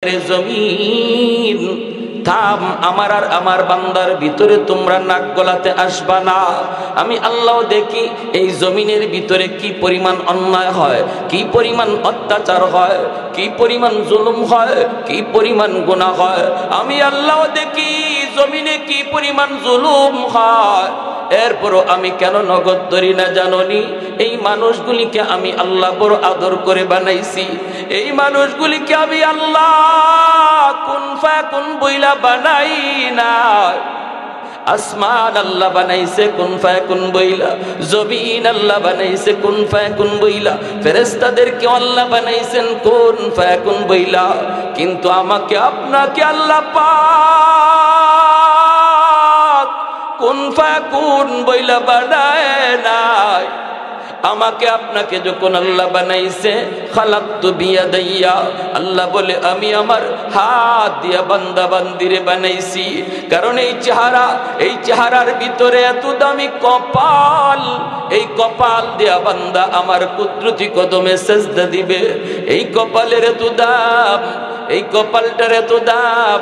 জমিন থাম, আমার আর আমার বান্দার ভিতরে তোমরা নাক গলাতে আসবা না। আমি আল্লাহ দেখি এই জমিনের ভিতরে কি পরিমাণ অন্যায় হয়, কি পরিমাণ অত্যাচার হয়, কি পরিমাণ জুলুম হয়, কি পরিমাণ গুনাহ হয়। আমি আল্লাহ দেখি জমিনে কি পরিমাণ জুলুম হয়। এরপরও আমি কেন নগদ ধরি না জানোনি? এই মানুষগুলিকে আমি আল্লাহ বড় আদর করে বানাইছি। এই মানুষগুলিকে আমি আল্লাহ কুন ফায়াকুন বইলা বানাই না। আসমান আল্লাহ বানাইছে কুন ফায়াকুন বইলা, জমিন আল্লাহ বানাইছে কুন ফায়াকুন বইলা, ফেরেশতাদেরকে আল্লাহ বানাইছেন কুন ফায়াকুন বইলা। কিন্তু আমাকে আপনাকে আল্লাহ পাক কুন ফায়াকুন বইলা বানায় নাই। আমাকে আপনাকে যখন আল্লাহ বানাইছে খালাকতু বিয়াদাইয়া, আল্লাহ বলে আমি আমার হাত দিয়া বান্দা বান্দিরে বানাইছি। কারণ এই চেহারার ভিতরে এত দামি কপাল, এই কপাল দিয়া বান্দা আমার কুদরতি কদমে সেজদা দিবে। এই কপালের এত দাম, এই কপালটার এত দাম।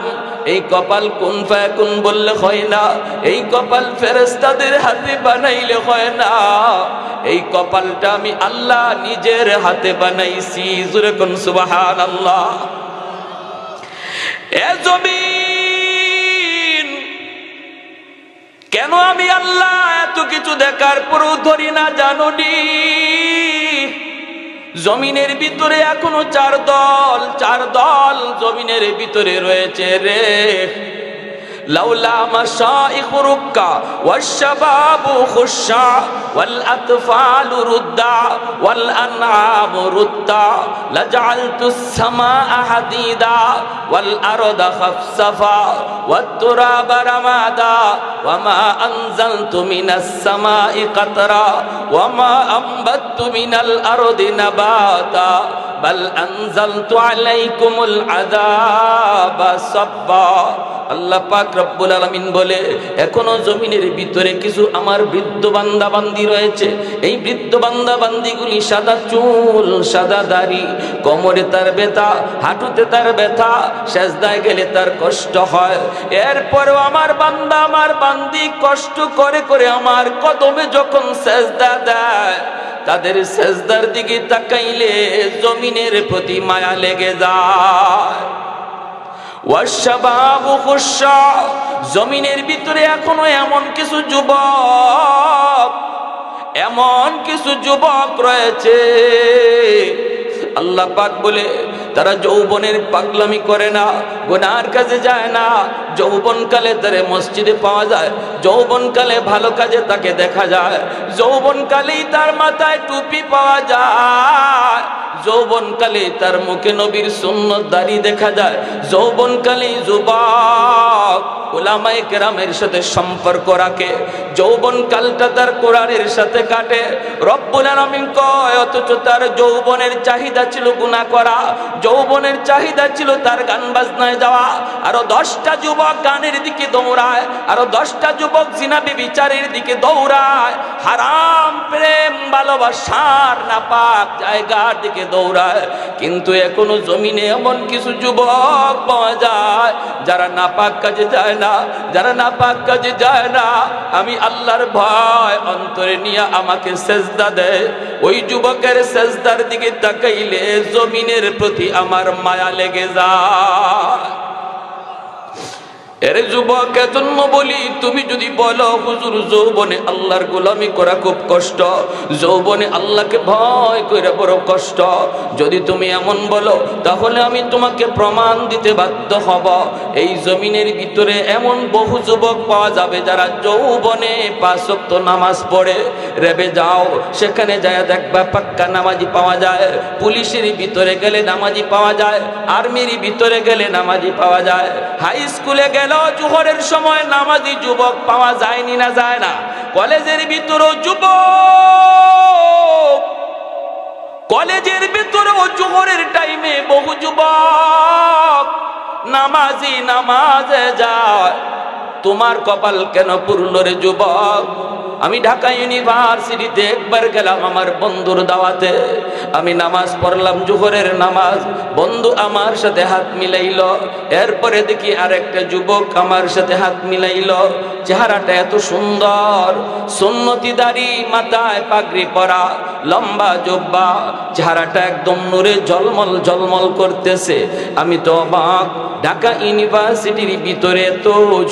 এই কপাল কুন ফায়াকুন বললে হয় না, এই কপাল ফেরেশতাদের হাতে বানাইলে হয় না। এই কপালটা আমি আল্লাহ নিজের হাতে বানাইছি। জোরে কোন সুবহানাল্লাহ। এ জমিন, কেন আমি আল্লাহ এত কিছু দেখার পরও ধরি না জানোনি? জমিনের ভিতরে এখনো চার দল জমিনের ভিতরে রয়েছে রে। লাউলা মাশাইখ রুক্কা ওয়াশবাবু খুশা ওয়াল আতফালু রুদ্দা ওয়াল আনআমু রুদ্দা লাজআলতুস সামাআ হাদিদা ওয়াল আরদা খাফসাফা ওয়াত তুরাবা রামাদা ওয়ামা আনজালতু মিনাস সামাই কাতরা ওয়ামা আমবাততু মিনাল আরদি নাবাতা বাল আনজালতু আলাইকুমুল আযাবা সাব্বা। আল্লাহ পাক রব্বুল আলামিন বলে এখনো জমিনের ভিতরে কিছু আমার বৃদ্ধ বান্দা বান্দি রয়েছে। এই বৃদ্ধ বান্দা বান্দিগুলি সাদা চুল, সাদা দাড়ি, কোমরে তার ব্যথা, হাঁটুতে তার ব্যথা, সেজদায় গেলে তার কষ্ট হয়। এরপরেও আমার বান্দা আমার বান্দি কষ্ট করে করে আমার কদমে যখন সেজদা দেয়, তাদের সেজদার দিকে তাকাইলে জমিনের প্রতি মায়া লেগে যায়। ওয়াশবাবু খুশা, জমিনের ভিতরে এখনো এমন কিছু যুবক রয়েছে। আল্লাহ পাক বলে তারা যৌবনের পাগলামি করে না, গুনার কাজে যায় না। যৌবনকালে তারে মসজিদে পাওয়া যায়, যৌবনকালে ভালো কাজে তাকে দেখা যায়, যৌবনকালেই তার মাথায় টুপি পাওয়া যায়, যৌবনকালে তার মুখে নবীর সুন্নত দাড়ি দেখা যায়, যৌবনকালেই যুবক উলামায়ে কেরামের সাথে সম্পর্ক রাখে, যৌবনকালটা তার কোরআনের সাথে কাটে। রব্বুল আলামিন কয় অথচ তার যৌবনের চাহিদা ছিল গুনাহ করা, যৌবনের চাহিদা ছিল তার গান বাজনায় যাওয়া। আরো 10টা যুবক গানের দিকে দৌড়ায়, আরো 10টা যুবক জিনা ব্যভিচারের দিকে দৌড়ায়, হারাম প্রেম ভালোবাসার নাপাক জায়গার দিকে দৌড়ায়। কিন্তু এখনো জমিনে এমন কিছু যুবক পাওয়া যায় যারা নাপাক কাজে যায় না, যারা নাপাক কাজে যায় না। আমি আল্লাহর ভয় অন্তরে নিয়ে আমাকে সেজদা দেয়। ওই যুবকের সেজদার দিকে তাকাইলে জমিনের প্রতি আমার মায়া লেগে যায়। এর যুবক এজন্য বলি, তুমি যদি বলো হুজুর যৌবনে আল্লাহর গোলামি করা খুব কষ্ট, যৌবনে আল্লাহকে ভয় করে বড় কষ্ট, যদি তুমি এমন বলো তাহলে আমি তোমাকে প্রমাণ দিতে বাধ্য হব। এই জমিনের ভিতরে এমন বহু যুবক পাওয়া যাবে যারা যৌবনে 5 ওয়াক্ত নামাজ পড়ে। রেবে যাও, সেখানে যায় দেখবা পাক্কা নামাজি পাওয়া যায়, পুলিশের ভিতরে গেলে নামাজি পাওয়া যায়, আর্মির ভিতরে গেলে নামাজি পাওয়া যায়, হাই স্কুলে গেলে জোহরের সময় নামাজি যুবক পাওয়া যায়নি না যায় না। কলেজের ভিতরেও যুবক, কলেজের ভিতরেও জোহরের টাইমে বহু যুবক নামাজি নামাজে যায়। তোমার কপাল কেন পুরলো রে যুবক? আমি ঢাকা ইউনিভার্সিটিতে একবার গেলাম আমার বন্ধুর দাওয়াতে, আমি নামাজ পড়লাম জোহরের নামাজ, বন্ধু আমার সাথে হাত মিলাইল, এরপরে দেখি আরেকটা যুবক আমার সাথে হাত মিলাইল, চেহারাটা এত সুন্দর, সুন্নতি দাড়ি, মাথায় পাগড়ি পরা, লম্বা জুব্বা, চেহারাটা একদম নূরে ঝলমল ঝলমল করতেছে। আমি তো অবাক, ঢাকা ইউনিভার্সিটির ভিতরে এত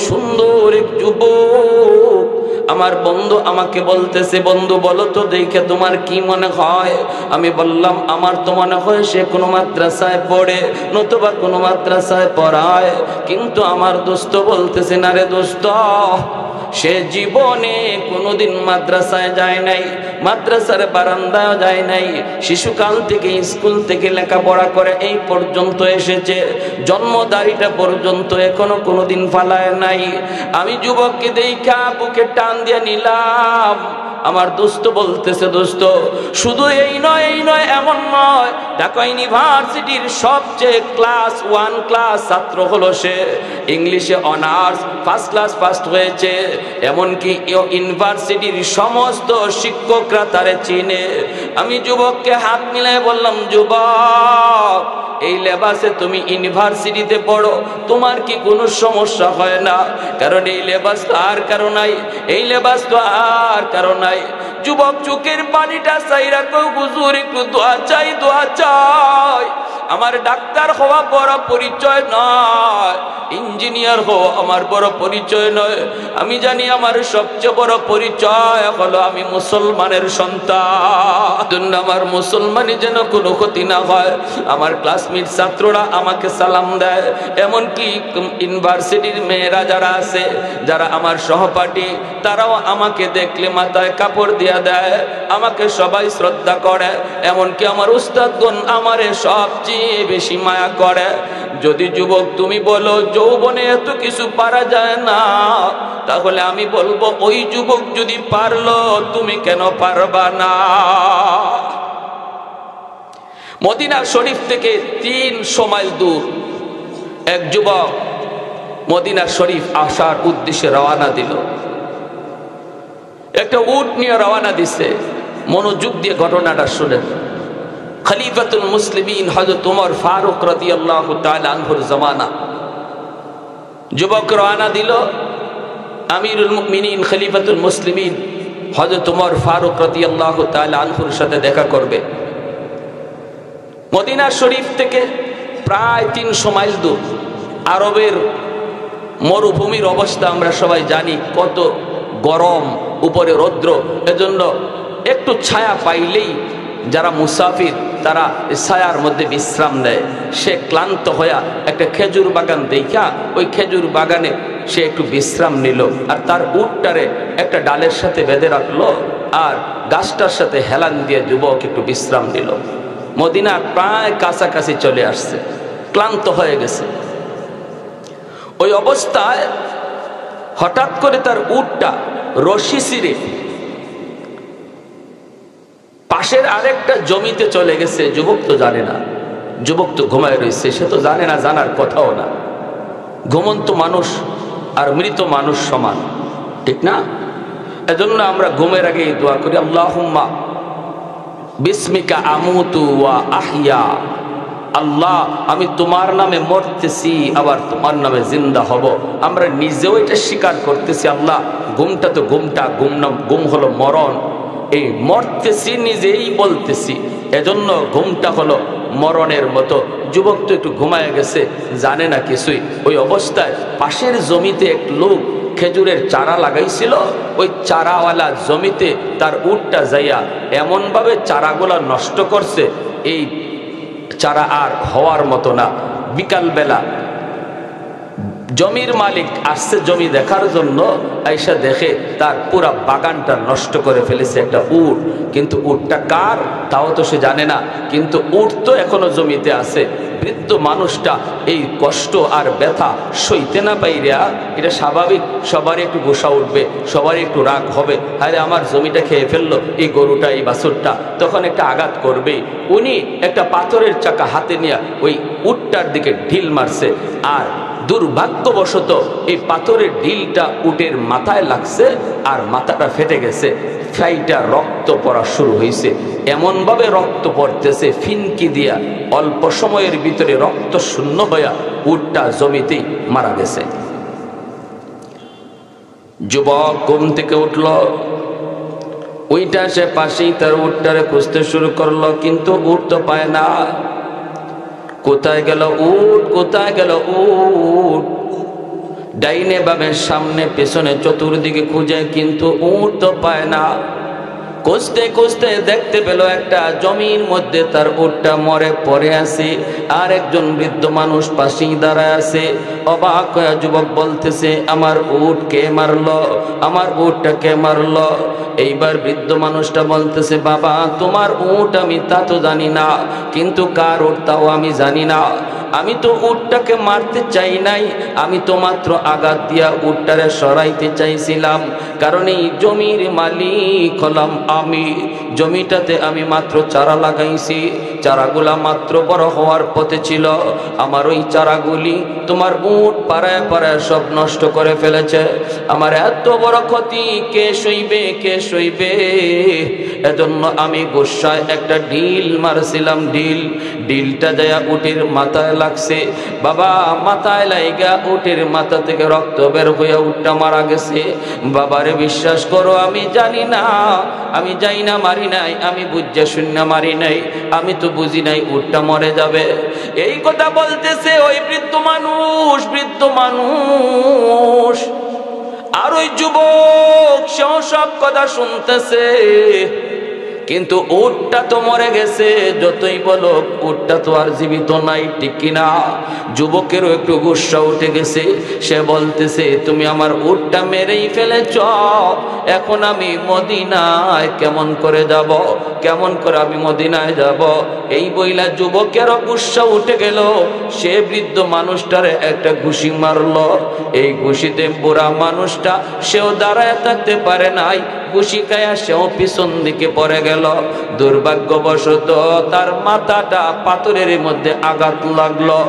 সুন্দর এক যুবক। আমার বন্ধু আমাকে বলতেছে, বন্ধু বলো তো দেখে তোমার কি মনে হয়? আমি বললাম আমার তো মনে হয় সে কোনো মাদ্রাসায় পড়ে, নতুবা কোনো মাদ্রাসায় পড়ায়। কিন্তু আমার দোস্ত বলতেছে, না রে দোস্ত, সে জীবনে কোনোদিন মাদ্রাসায় যায় নাই, মাদ্রাসার বারান্দায় যায় নাই, শিশুকাল থেকে স্কুল থেকে লেখাপড়া করে এই পর্যন্ত এসেছে, জন্মদারিটা পর্যন্ত এখনো কোনোদিন ফালায় নাই। আমি যুবককে দেখা বুকে টান দিয়ে নিলাম। আমার দোস্ত বলতেছে, দোস্ত শুধু এই নয়, এই নয়, এমন নয়, ঢাকা ইউনিভার্সিটির সবচেয়ে ক্লাস 1 ক্লাস ছাত্র হলো সে, ইংলিশে অনার্স ফার্স্ট ক্লাস ফার্স্ট হয়েছে, এমনকি ইউনিভার্সিটির সমস্ত শিক্ষকরা তারে চিনে। আমি যুবককে হাত মিলাই বললাম, যুবক এই লেবাসে তুমি ইউনিভার্সিটিতে পড়ো, তোমার কি কোনো সমস্যা হয় না? কারণ এই লেবাস তো আর কারো নাই, এই লেবাস তো আর কারো নাই। যুবক চোখের পানিটা চাইরা কই, হুজুর একটু দোয়া চাই, দোয়া চাই। আমার ডাক্তার হওয়া বড় পরিচয় নয়, ইঞ্জিনিয়ার হওয়া আমার বড় পরিচয় নয়। আমি জানি আমার সবচেয়ে বড় পরিচয় হলো আমি মুসলমানের সন্তান। আমার মুসলমানি যেন কোনো ক্ষতি না হয়। আমার ক্লাসমেট ছাত্ররা আমাকে সালাম দেয়, এমনকি ইউনিভার্সিটির মেয়েরা যারা আছে, যারা আমার সহপাঠী, তারাও আমাকে দেখলে মাথায় কাপড় দিয়া দেয়, আমাকে সবাই শ্রদ্ধা করে, এমনকি আমার উস্তাদগণ আমারে সবচেয়ে বেশি মায়া করে। যদি যুবক তুমি বলো যৌবনে এত কিছু পারা যায় না, তাহলে আমি বলবো ওই যুবক যদি পারলো, তুমি কেন পারবা না? মদিনা শরীফ থেকে 300 মাইল দূর এক যুবক মদিনা শরীফ আসার উদ্দেশ্যে রওনা দিল। একটা উট নিয়ে রওনা দিছে। মনোযোগ দিয়ে ঘটনাটা শুনেন। খলিফাতুল মুসলিমিন হযরত ওমর ফারুক রাদিয়াল্লাহু তাআলা আনহুর জামানা। যুবক রওনা দিল আমিরুল মুমিনিন খলিফাতুল মুসলিমিন হযরত ওমর ফারুক রাদিয়াল্লাহু তাআলা আনহুর সাথে দেখা করবে। মদিনা শরীফ থেকে প্রায় 300 মাইল দূর। আরবের মরুভূমির অবস্থা আমরা সবাই জানি, কত গরম, উপরে রৌদ্র। এজন্য একটু ছায়া পাইলেই যারা মুসাফির তারা ছায়ার মধ্যে বিশ্রাম নেয়। সে ক্লান্ত হইয়া একটা খেজুর বাগান দেখা ওই খেজুর বাগানে সে একটু বিশ্রাম নিল, আর তার উটটারে একটা ডালের সাথে বেঁধে রাখলো, আর গাছটার সাথে হেলান দিয়ে যুবক একটু বিশ্রাম নিল। মদিনার প্রায় কাছাকাছি চলে আসছে, ক্লান্ত হয়ে গেছে। ওই অবস্থায় হঠাৎ করে তার উটটা রশি ছিঁড়ে পাশের আরেকটা জমিতে চলে গেছে। যুবক তো জানে না, যুবক তো ঘুমায় রয়েছে, সে তো জানে না, জানার কথাও না। ঘুমন্ত মানুষ আর মৃত মানুষ সমান, ঠিক না? এজন্য আমরা ঘুমের আগে দোয়া করি, আল্লাহুম্মা বিসমিকা আমুতু ওয়া আহইয়া। আল্লাহ, আমি তোমার নামে মরতেছি, আবার তোমার নামে জিন্দা হব। আমরা নিজেও এটা স্বীকার করতেছি, আল্লাহ ঘুমটা তো ঘুম হলো মরণ, এই মরতেছি নিজেই বলতেছি, এজন্য ঘুমটা হলো মরণের মতো। যুবক তো একটু ঘুমায় গেছে, জানে না কিছুই। ওই অবস্থায় পাশের জমিতে এক লোক খেজুরের চারা লাগাইছিল, ওই চারাওয়ালা জমিতে তার উটটা যাইয়া এমনভাবে চারাগুলা নষ্ট করছে, এই চারা আর হওয়ার মতো না। বিকালবেলা জমির মালিক আসছে জমি দেখার জন্য, আইসা দেখে তার পুরা বাগানটা নষ্ট করে ফেলেছে একটা উট। কিন্তু উটটা কার তাও তো সে জানে না, কিন্তু উট তো এখনো জমিতে আছে। বৃদ্ধ মানুষটা এই কষ্ট আর ব্যথা সইতে না পাইরা, এটা স্বাভাবিক, সবারই একটু গোসা উঠবে, সবারই একটু রাগ হবে, আরে আমার জমিটা খেয়ে ফেললো এই গরুটা, এই বাছুরটা, তখন একটা আঘাত করবেই। উনি একটা পাথরের চাকা হাতে নিয়ে ওই উটটার দিকে ঢিল মারছে, আর দুর্ভাগ্যবশত এই পাথরের ঢিলটা উটের মাথায় লাগছে আর মাথাটা ফেটে গেছে, ফাইটা রক্ত পড়া শুরু হয়েছে। এমনভাবে রক্ত পড়তেছে ফিনকি দিয়া, অল্প সময়ের ভিতরে রক্ত শূন্য হইয়া উটটা জমিতেই মারা গেছে। যুবক ঘুম থেকে উঠল, ওইটা সে পাশেই তার উটটারে খুঁজতে শুরু করলো, কিন্তু উট তো পায় না। কোথায় গেল উট, কোথায় গেল উট? ডাইনে বামে সামনে পেছনে চতুর্দিকে খুঁজে, কিন্তু উট তো পায় না। খুঁজতে খুঁজতে দেখতে পেল একটা জমির মধ্যে তার উটটা মরে পড়ে আছে, আর একজন বৃদ্ধ মানুষ পাশেই দাঁড়ায় আছে। অবাক হয়ে যুবক বলতেছে, আমার উট কে মারলো, আমার উটটা কে মারলো? এইবার বৃদ্ধ মানুষটা বলতেছে, বাবা তোমার উট আমি তা তো জানি না, কিন্তু কার উট তাও আমি জানি না। আমি তো উটটাকে মারতে চাই নাই, আমি তো মাত্র আঘাত দিয়া উটটারে সরাইতে চাইছিলাম, কারণ এই জমির মালিক হলাম আমি। জমিটাতে আমি মাত্র চারা লাগাইছি, চারাগুলা মাত্র বড় হওয়ার পথে ছিল। আমার ওই চারাগুলি তোমার উট পাড়ায় পাড়ায় সব নষ্ট করে ফেলেছে। আমার এত বড় ক্ষতি কে সইবে, কে সইবে? এজন্য আমি গোসায় একটা ঢিল মারছিলাম, ঢিলটা দেয়া উটের মাথায় লাগছে। বাবা মাথায় লাইগা উটের মাথা থেকে রক্ত বের হয়ে উটটা মারা গেছে। বাবারে বিশ্বাস করো, আমি জানি না, আমি যাই না মারি নাই, আমি বুঝা শূন্য মারি নাই, আমি তো বুঝি নাই উটটা মরে যাবে। এই কথা বলতেছে ওই বৃদ্ধ মানুষ, আর ওই যুবক সেও সব কথা শুনতেছে, কিন্তু উটটা তো মরে গেছে। যতই বলো উটটা তো আর জীবিত নাই, ঠিক কিনা? যুবকেরও একটু গুসা উঠে গেছে। সে বলতেছে, তুমি আমার উটটা মেরেই ফেলেছ, এখন আমি মদিনায় কেমন করে যাব, কেমন করে আমি মদিনায় যাব? এই বইলা যুবকেরও গুসা উঠে গেল। সে বৃদ্ধ মানুষটারে একটা ঘুষি মারলো। এই ঘুষিতে বুড়া মানুষটা সেও দাঁড়ায় থাকতে পারে নাই, ঘুষি খায়া সেও পিছন দিকে পড়ে গেল। দুর্ভাগ্যবশত তার মাথাটা পাথরের মধ্যে আঘাত লাগলো,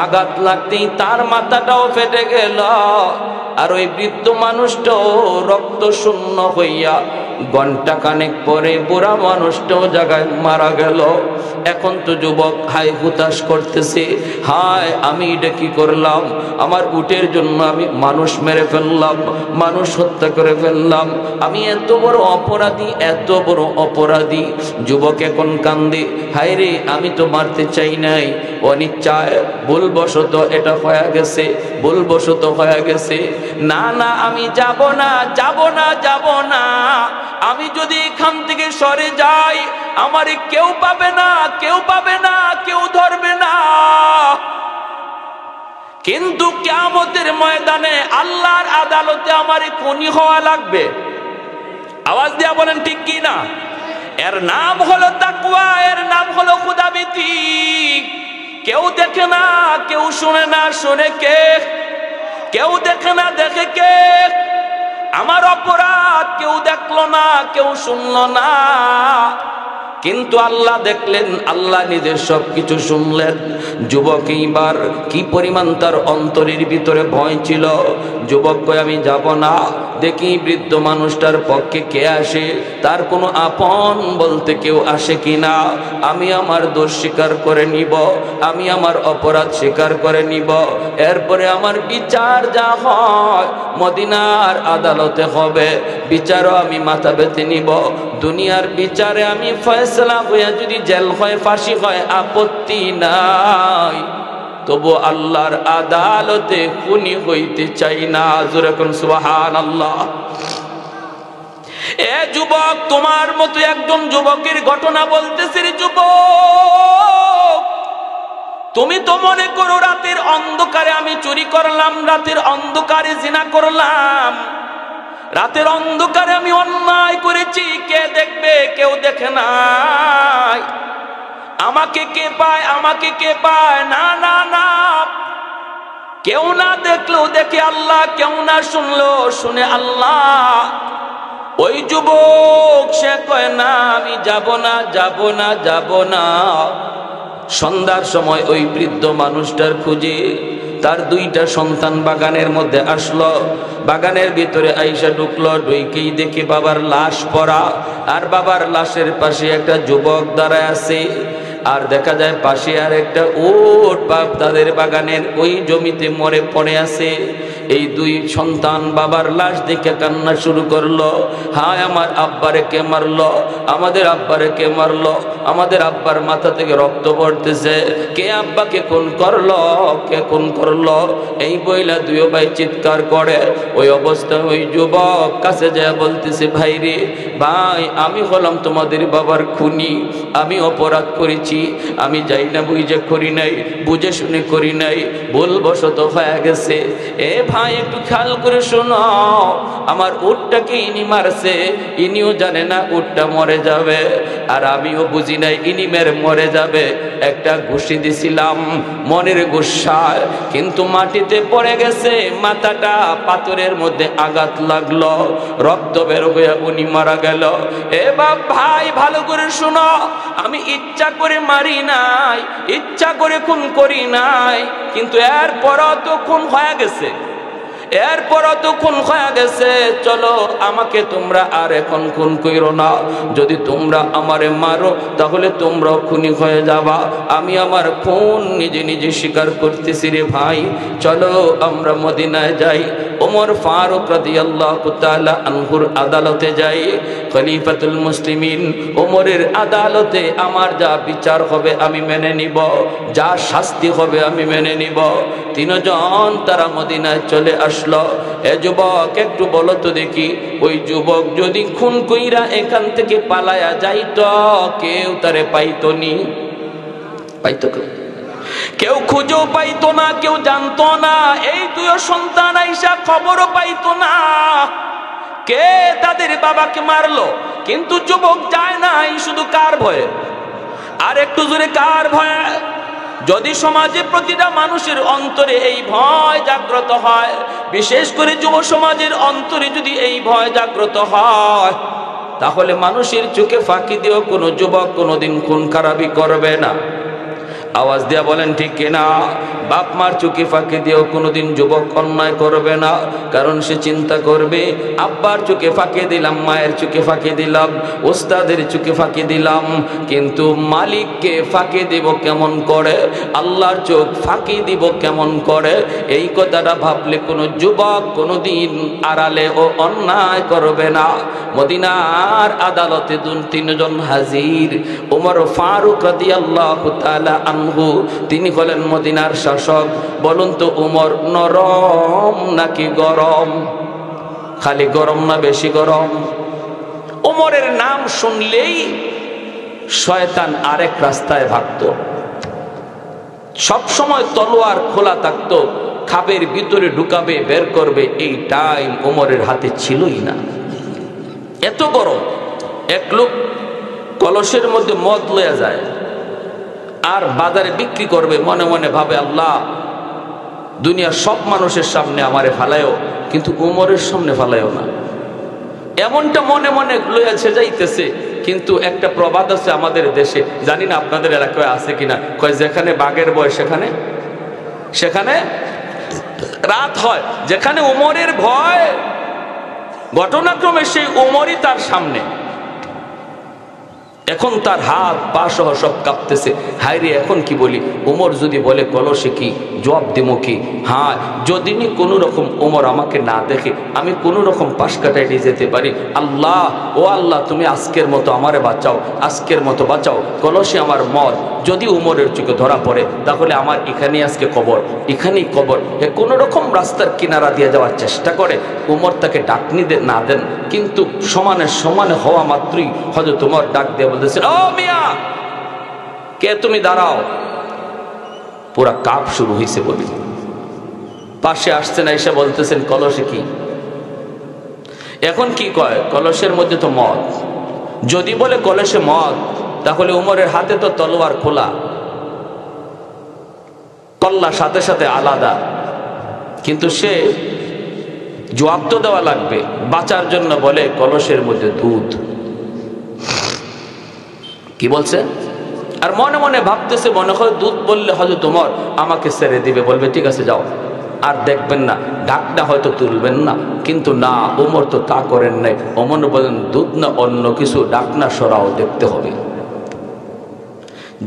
আঘাত লাগতেই তার মাথাটাও ফেটে গেল। আর ওই বৃদ্ধ মানুষটাও রক্ত শূন্য হইয়া ঘন্টা খানেক পরে বুড়া মানুষটাও জায়গায় মারা গেল। এখন তো যুবক হায় হুতাশ করতেছে, হায় আমি এটা কি করলাম? আমার উটের জন্য আমি মানুষ মেরে ফেললাম, মানুষ হত্যা করে ফেললাম, আমি এত বড় অপরাধী, এত বড় অপরাধী। যুবক এখন কান্দে, হায় রে আমি তো মারতে চাই নাই, অনিচ্ছায় ভুলবশত এটা হয়ে গেছে, ভুলবশত হয়ে গেছে। না না আমি যাব না, যাব না, যাব না। আমি যদি এখান থেকে সরে যাই আমারে কেউ পাবে না, কেউ পাবে না, কেউ ধরবে না। কিন্তু কিয়ামতের ময়দানে আল্লাহর আদালতে আমারে খুনি হওয়া লাগবে। আওয়াজ দিয়া বলেন ঠিক কি না? এর নাম হলো তাকওয়া, এর নাম হলো খোদাভীতি। কেউ দেখে না, কেউ শুনে না, শুনে কে? কেউ দেখে না, দেখে কে? আমার অপরাধ কেউ দেখলো না, কেউ শুনলো না, কিন্তু আল্লাহ দেখলেন, আল্লাহ নিজের সবকিছু শুনলেন। যুবক এইবার কি পরিমাণ তার অন্তরের ভিতরে ভয় ছিল। যুবক কই আমি যাব না, দেখি বৃদ্ধ মানুষটার পক্ষে কে আসে, তার কোনো আপন বলতে কেউ আসে কিনা। আমি আমার দোষ স্বীকার করে নিব, আমি আমার অপরাধ স্বীকার করে নিব, এরপরে আমার বিচার যা হয় মদিনার আদালতে হবে, বিচারও আমি মাথা বেঁধে নিব। দুনিয়ার বিচারে আমি ফয়সালা হইয়া যদি জেল হয়, ফাঁসি হয়, আপত্তি নাই, তবু আল্লাহর আদালতে খুনি হইতে চাই না। জোরে কোন সুবহানাল্লাহ। এ যুবক, তোমার মতো একজন যুবকের ঘটনা বলতেছি। যুবক, তুমি তো মনে করো রাতের অন্ধকারে আমি চুরি করলাম, রাতের অন্ধকারে জিনা করলাম, রাতের অন্ধকারে আমি অন্যায় করেছি, কে দেখবে? কেউ দেখে নাই। আমাকে কে পায়? আমাকে কে পায়? না না না, কেউ না দেখলেও দেখে আল্লাহ, কেউ না শুনলেও শুনে আল্লাহ। ওই যুবক সে কয় না আমি যাব না, যাব না, যাব না। সন্ধ্যার সময় ওই বৃদ্ধ মানুষটার খুঁজে তার দুইটা সন্তান বাগানের মধ্যে আসলো। বাগানের ভিতরে আইসা ঢুকলো, ঢুকেই দেখি বাবার লাশ পড়া, আর বাবার লাশের পাশে একটা যুবক দাঁড়ায় আছে। আর দেখা যায় পাশে আর একটা উট বাপ তাদের বাগানের ওই জমিতে মরে পড়ে আছে। এই দুই সন্তান বাবার লাশ দেখে কান্না শুরু করলো, হায় আমার আব্বারে কে মারলো, আমাদের আব্বারে কে মারলো, আমাদের আব্বার মাথা থেকে রক্ত পড়তেছে, কে আব্বাকে খুন করলো, কে খুন করলো। এই বইলা দুই ভাই চিৎকার করে। ওই অবস্থায় ওই যুবক কাছে যায় বলতেছে, ভাই রে ভাই, আমি হলাম তোমাদের বাবার খুনি, আমি অপরাধ করেছি, আমি যাই না বুঝে করি নাই, বুঝে শুনে করি নাই, ভুলবশত হয়ে গেছে। এ ভাই একটু খেয়াল করে শোনো, আমার উটটাকে ইনি মারছে, ইনিও জানে না উটটা মরে যাবে, আর আমিও বুঝি নাই ইনি মেরে মরে যাবে। একটা ঘুষি দিছিলাম মনের গুসায়, কিন্তু মাটিতে পড়ে গেছে, মাথাটা পাথরের মধ্যে আঘাত লাগলো, রক্ত বের হয়ে উনি মারা গেল। এ বাপ ভাই ভালো করে শোনো, আমি ইচ্ছা করে মারি নাই, ইচ্ছা করে খুন করি নাই, কিন্তু এরপরও তো খুন হয়ে গেছে, এরপরও তো খুন হয়ে গেছে। চলো আমাকে তোমরা আর এখন খুন কইরো না, যদি তোমরা আমারে মারো তাহলে তোমরাও খুনি হয়ে যাবা। আমি আমার খুন নিজে নিজে স্বীকার করতেছি রে ভাই, চলো আমরা মদিনায় যাই, ওমর ফারুক রাদিয়াল্লাহু তাআলা আনহুর আদালতে যাই, খলিফাতুল মুসলিমিন ওমরের আদালতে আমার যা বিচার হবে আমি মেনে নিব, যা শাস্তি হবে আমি মেনে নিব। তিনজন তারা মদিনায় চলে আসলো। এ যুবক একটু বলো তো দেখি, ওই যুবক যদি খুন কইরা এখান থেকে পালায়া যাইতো, কেউ তারে পাইতো নি? পাইতো কেউ খুঁজেও পাইতো না, কেউ জানতো না। এই দুই সন্তান আইসা খবরও পাইতো না কে তাদের বাবাকে মারলো, কিন্তু যুবক যায় নাই শুধু কার ভয়ে? আর একটু জোরে কার ভয়ে? যদি সমাজে প্রতিটা মানুষের অন্তরে এই ভয় জাগ্রত হয়, বিশেষ করে যুব সমাজের অন্তরে যদি এই ভয় জাগ্রত হয়, তাহলে মানুষের চোখে ফাঁকি দিয়েও কোনো যুবক কোনোদিন খুন খারাপি করবে না। আওয়াজ দিয়া বলেন ঠিক কিনা? বাপ মার চোখে ফাঁকি দিয়েও কোনোদিন যুবক অন্যায় করবে না, কারণ সে চিন্তা করবে আব্বার চোখে ফাঁকি দিলাম, মায়ের চোখে ফাঁকি দিলাম, ওস্তাদের চোখে ফাঁকি দিলাম, কিন্তু মালিককে ফাঁকি দিব কেমন করে, আল্লাহর চোখ ফাঁকি দিব কেমন করে? এই কথাটা ভাবলে কোনো যুবক কোনোদিন আড়ালে ও অন্যায় করবে না। মদিনার আদালতে তিনজন হাজির। ওমর ফারুক রাদিয়াল্লাহু তাআলা আনহু, তিনি হলেন মদিনার শাসক। বলুন তো ওমর নরম নাকি গরম? খালি গরম না বেশি গরম? ওমরের নাম শুনলেই শয়তান আরেক রাস্তায় ভাগতো, সব সময় তলোয়ার খোলা থাকতো, খাবের ভিতরে ঢুকাবে বের করবে, এই টাইম ওমরের হাতে ছিলই না। এত গরম। এক লোক কলসের মধ্যে মদ লইয়া যায় আর বাজারে বিক্রি করবে, মনে মনে ভাবে আল্লাহ দুনিয়ার সব মানুষের সামনে আমারে ফালায়ও, কিন্তু ওমরের সামনে ফালায়ও না। এমনটা মনে মনে লইয়াছে যাইতেছে। কিন্তু একটা প্রবাদ আছে আমাদের দেশে, জানি না আপনাদের এলাকায় আছে কিনা, কয় যেখানে বাঘের ভয় সেখানে সেখানে রাত হয়। যেখানে ওমরের ভয়, ঘটনাক্রমে সেই ওমরই তার সামনে। এখন তার হাত পা সহ সব কাঁপতেছে। হায় রে, এখন কি বলি? ওমর যদি বলে কলসে কি জবাব দেবো কি? হ্যাঁ, যদি কোনো রকম ওমর আমাকে না দেখে আমি কোনো রকম পাশ কাটাই নিয়ে যেতে পারি। আল্লাহ, ও আল্লাহ, তুমি আজকের মতো আমারে বাঁচাও, আজকের মতো বাঁচাও। কলসে আমার মদ যদি ওমরের চোখে ধরা পড়ে, তাহলে আমার এখানেই আজকে কবর, এখানেই কবর। কোনো রকম রাস্তার কিনারা দিয়ে যাওয়ার চেষ্টা করে। ওমর তাকে ডাকনি না দেন, কিন্তু সমানে সমানে হওয়া মাত্রই হযরত ওমর ডাক দিয়ে বলতেছেন, ও মিয়া, কে তুমি? দাঁড়াও। পুরা কাপ শুরু হয়েছে বলি। পাশে আসছেন, এসে বলতেছেন কলসে কি? এখন কি কয়? কলসের মধ্যে তো মদ। যদি বলে কলসে মদ, তাহলে উমরের হাতে তো তলোয়ার খোলা, কল্লা সাথে সাথে আলাদা, কিন্তু সে জবাব তো দেওয়া লাগবে। বাঁচার জন্য বলে কলসের মধ্যে দুধ। কি বলছে? আর মনে মনে ভাবতেছে, মনে হয় দুধ বললে হযরত ওমর আমাকে ছেড়ে দিবে, বলবে ঠিক আছে যাও, আর দেখবেন না, ডাকটা হয়তো তুলবেন না। কিন্তু না, ওমর তো তা করেন নাই। ওমর বলেন দুধ না অন্য কিছু, ডাকনা সরাও দেখতে হবে।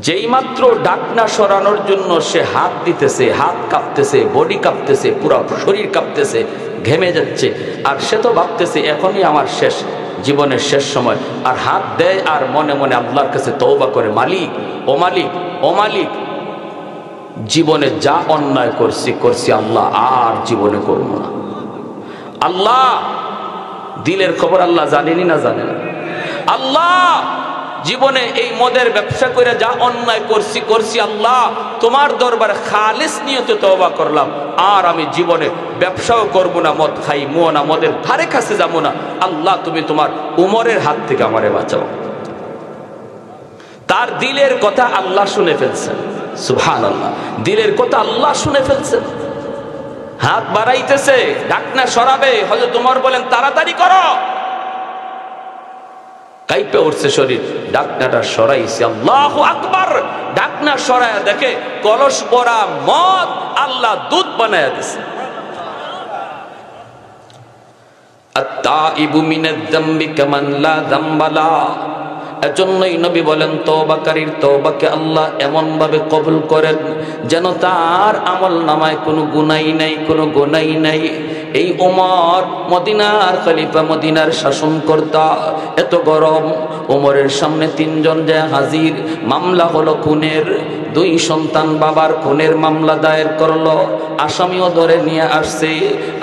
যেই মাত্র ডাকনা সরানোর জন্য সে হাত দিতেছে, হাত কাঁপতেছে, বডি কাঁপতেছে, পুরো শরীর কাঁপতেছে, ঘেমে যাচ্ছে। আর সে তো ভাবতেছে এখনই আমার শেষ, জীবনের শেষ সময়। আর হাত দেয় আর মনে মনে আল্লাহর কাছে তওবা করে, মালিক, ও মালিক, ও মালিক, জীবনে যা অন্যায় করছি আল্লাহ, আর জীবনে করব না। আল্লাহ দিলের খবর আল্লাহ জানেনি না জানে না? আল্লাহ জীবনে এই মদের ব্যবসা করে যা অন্যায় করছি আল্লাহ, তোমার দরবারে খালিস নিয়তে তওবা করলাম, আর আমি জীবনে ব্যবসাও করব না, মদ খাইবো না, মদের ধারে কাছে যাব না। আল্লাহ তুমি তোমার উমরের হাত থেকে আমারে বাঁচাও। তার দিলের কথা আল্লাহ শুনে ফেলছেন। সুবহানাল্লাহ, দিলের কথা আল্লাহ শুনে ফেলছেন। হাত বাড়াইতেছে, ডাকনা সরাবে। হযরত ওমর বলেন তাড়াতাড়ি করো। কাইপে উঠছে শরীর, ডাকনাটা সরাইছে। আল্লাহু আকবার। ডাকনা সরায়া দেখে কলস ভরা মদ আল্লাহ দুধ বানায়া দিছে। আত-তাইবু মিনাদ যামবি কামান লা যামবা লা। এজন্যই নবী বলেন তওবাকারীর তওবাকে আল্লাহ এমন ভাবে কবুল করেন যেন তার আমল নামায় কোনো গুনাহ নাই, কোনো গুনাহ নাই। এই ওমর মদিনার খলিফা, মদিনার শাসনকর্তা। এত গরম, ওমরের সামনে তিনজন যায় হাজির। মামলা হলো খুনের। দুই সন্তান বাবার খুনের মামলা দায়ের করলো। আসামিও ধরে নিয়ে আসছে,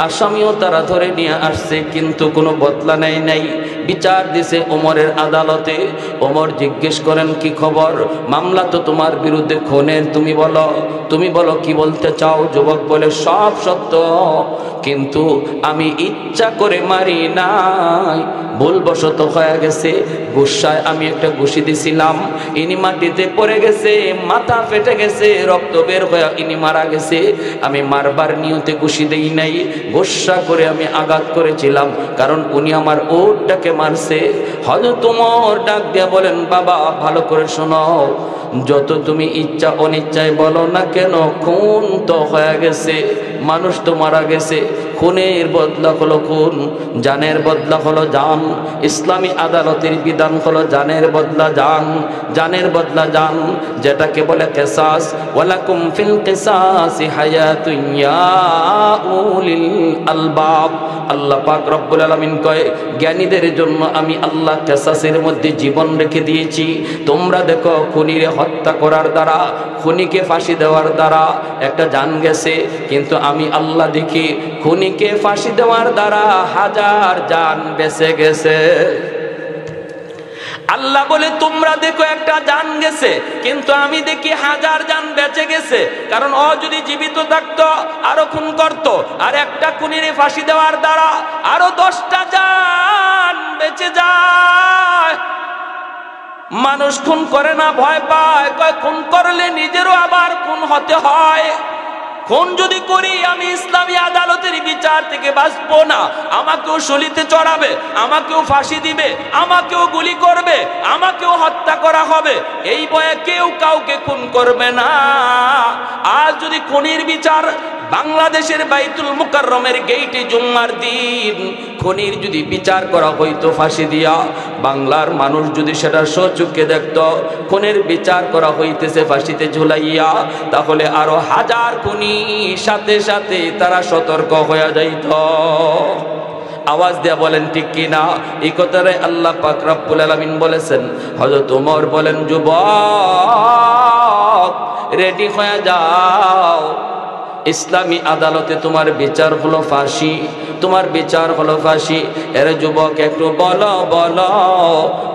আসামিও তারা ধরে নিয়ে আসছে, কিন্তু কোনো বদলা নেয় নাই। বিচার দিছে ওমরের আদালতে। ওমর জিজ্ঞেস করেন কি খবর? মামলা তো তোমার বিরুদ্ধে খুনের, তুমি বলো কি বলতে চাও? যুবক বলে সব সত্য, কিন্তু আমি ইচ্ছা করে মারি নাই, ভুলবশত হয়ে গেছে। গুসায় আমি একটা ঘুষি দিছিলাম, ইনি মাটিতে পড়ে গেছে, মাথা ফেটে গেছে, রক্ত বের হয়ে ইনি মারা গেছে। আমি মারবার নিয়তে ঘুষি দেই নাই, গুসা করে আমি আঘাত করেছিলাম, কারণ উনি আমার ওটটাকে মারছে। হযরত ওমর ডাক দিয়ে বলেন বাবা ভালো করে শোনো, যত তুমি ইচ্ছা অনিচ্ছায় বলো না কেন, খুন তো হয়ে গেছে, মানুষ তো মারা গেছে। খুনের বদলা হলো খুন, জানের বদলা হলো জান। ইসলামী আদালতের বিধান হলো জানের বদলা জান, জানের বদলা জান, যেটাকে বলে কিসাস। ওয়ালাকুম ফিল কিসাসি হায়াতুন ইয়া উলিল আলবাব। আল্লাহ পাক রব্বুল আলামিন কয় জ্ঞানীদের জন্য আমি আল্লাহ কিসাসের মধ্যে জীবন রেখে দিয়েছি। তোমরা দেখো খুনিরে হত্যা করার দ্বারা, খুনিকে ফাঁসি দেওয়ার দ্বারা একটা জান গেছে, কিন্তু আমি আল্লাহ দেখি খুনিকে ফাঁসি দেওয়ার দ্বারা হাজার জান বেঁচে গেছে। আল্লাহ বলে তোমরা দেখো একটা জান গেছে, কিন্তু আমি দেখি হাজার জান বেঁচে গেছে। কারণ ও যদি জীবিত থাকতো আরো খুন করত, আর একটা খুনিরে ফাঁসি দেওয়ার দ্বারা আরো 10টা জান বেঁচে যায়। মানুষ খুন করে না, ভয় পায়, কয় খুন করলে নিজেরও আবার খুন হতে হয়। খুন যদি করি আমি ইসলামী আদালতের বিচার থেকে বাঁচবো না, আমাকেও শলিতে চড়াবে, আমাকেও ফাঁসি দিবে, আমাকেও গুলি করবে, আমাকেও হত্যা করা হবে। এই ভয়ে কেউ কাউকে খুন করবে না। আজ যদি খুনির বিচার বাংলাদেশের বাইতুল মুকাররমের গেইটে জুম্মার দিন খুনির যদি বিচার করা হইতো ফাঁসি দিয়া, বাংলার মানুষ যদি সেটা সচক্ষে দেখত খুনের বিচার করা হইতেছে ফাঁসিতে ঝুলাইয়া, তাহলে আরো হাজার খুনি সাথে সাথে তারা সতর্ক হয়ে যাইত। আওয়াজ দেয়া বলেন ঠিক কিনা? এই কথারে আল্লাহ পাক রব্বুল আলামিন বলেছেন। হযরত ওমর বলেন যুবক রেডি হয়ে যাও, ইসলামী আদালতে তোমার বিচার হলো ফাঁসি, তোমার বিচার হলো ফাঁসি। এর যুবক একটু বলো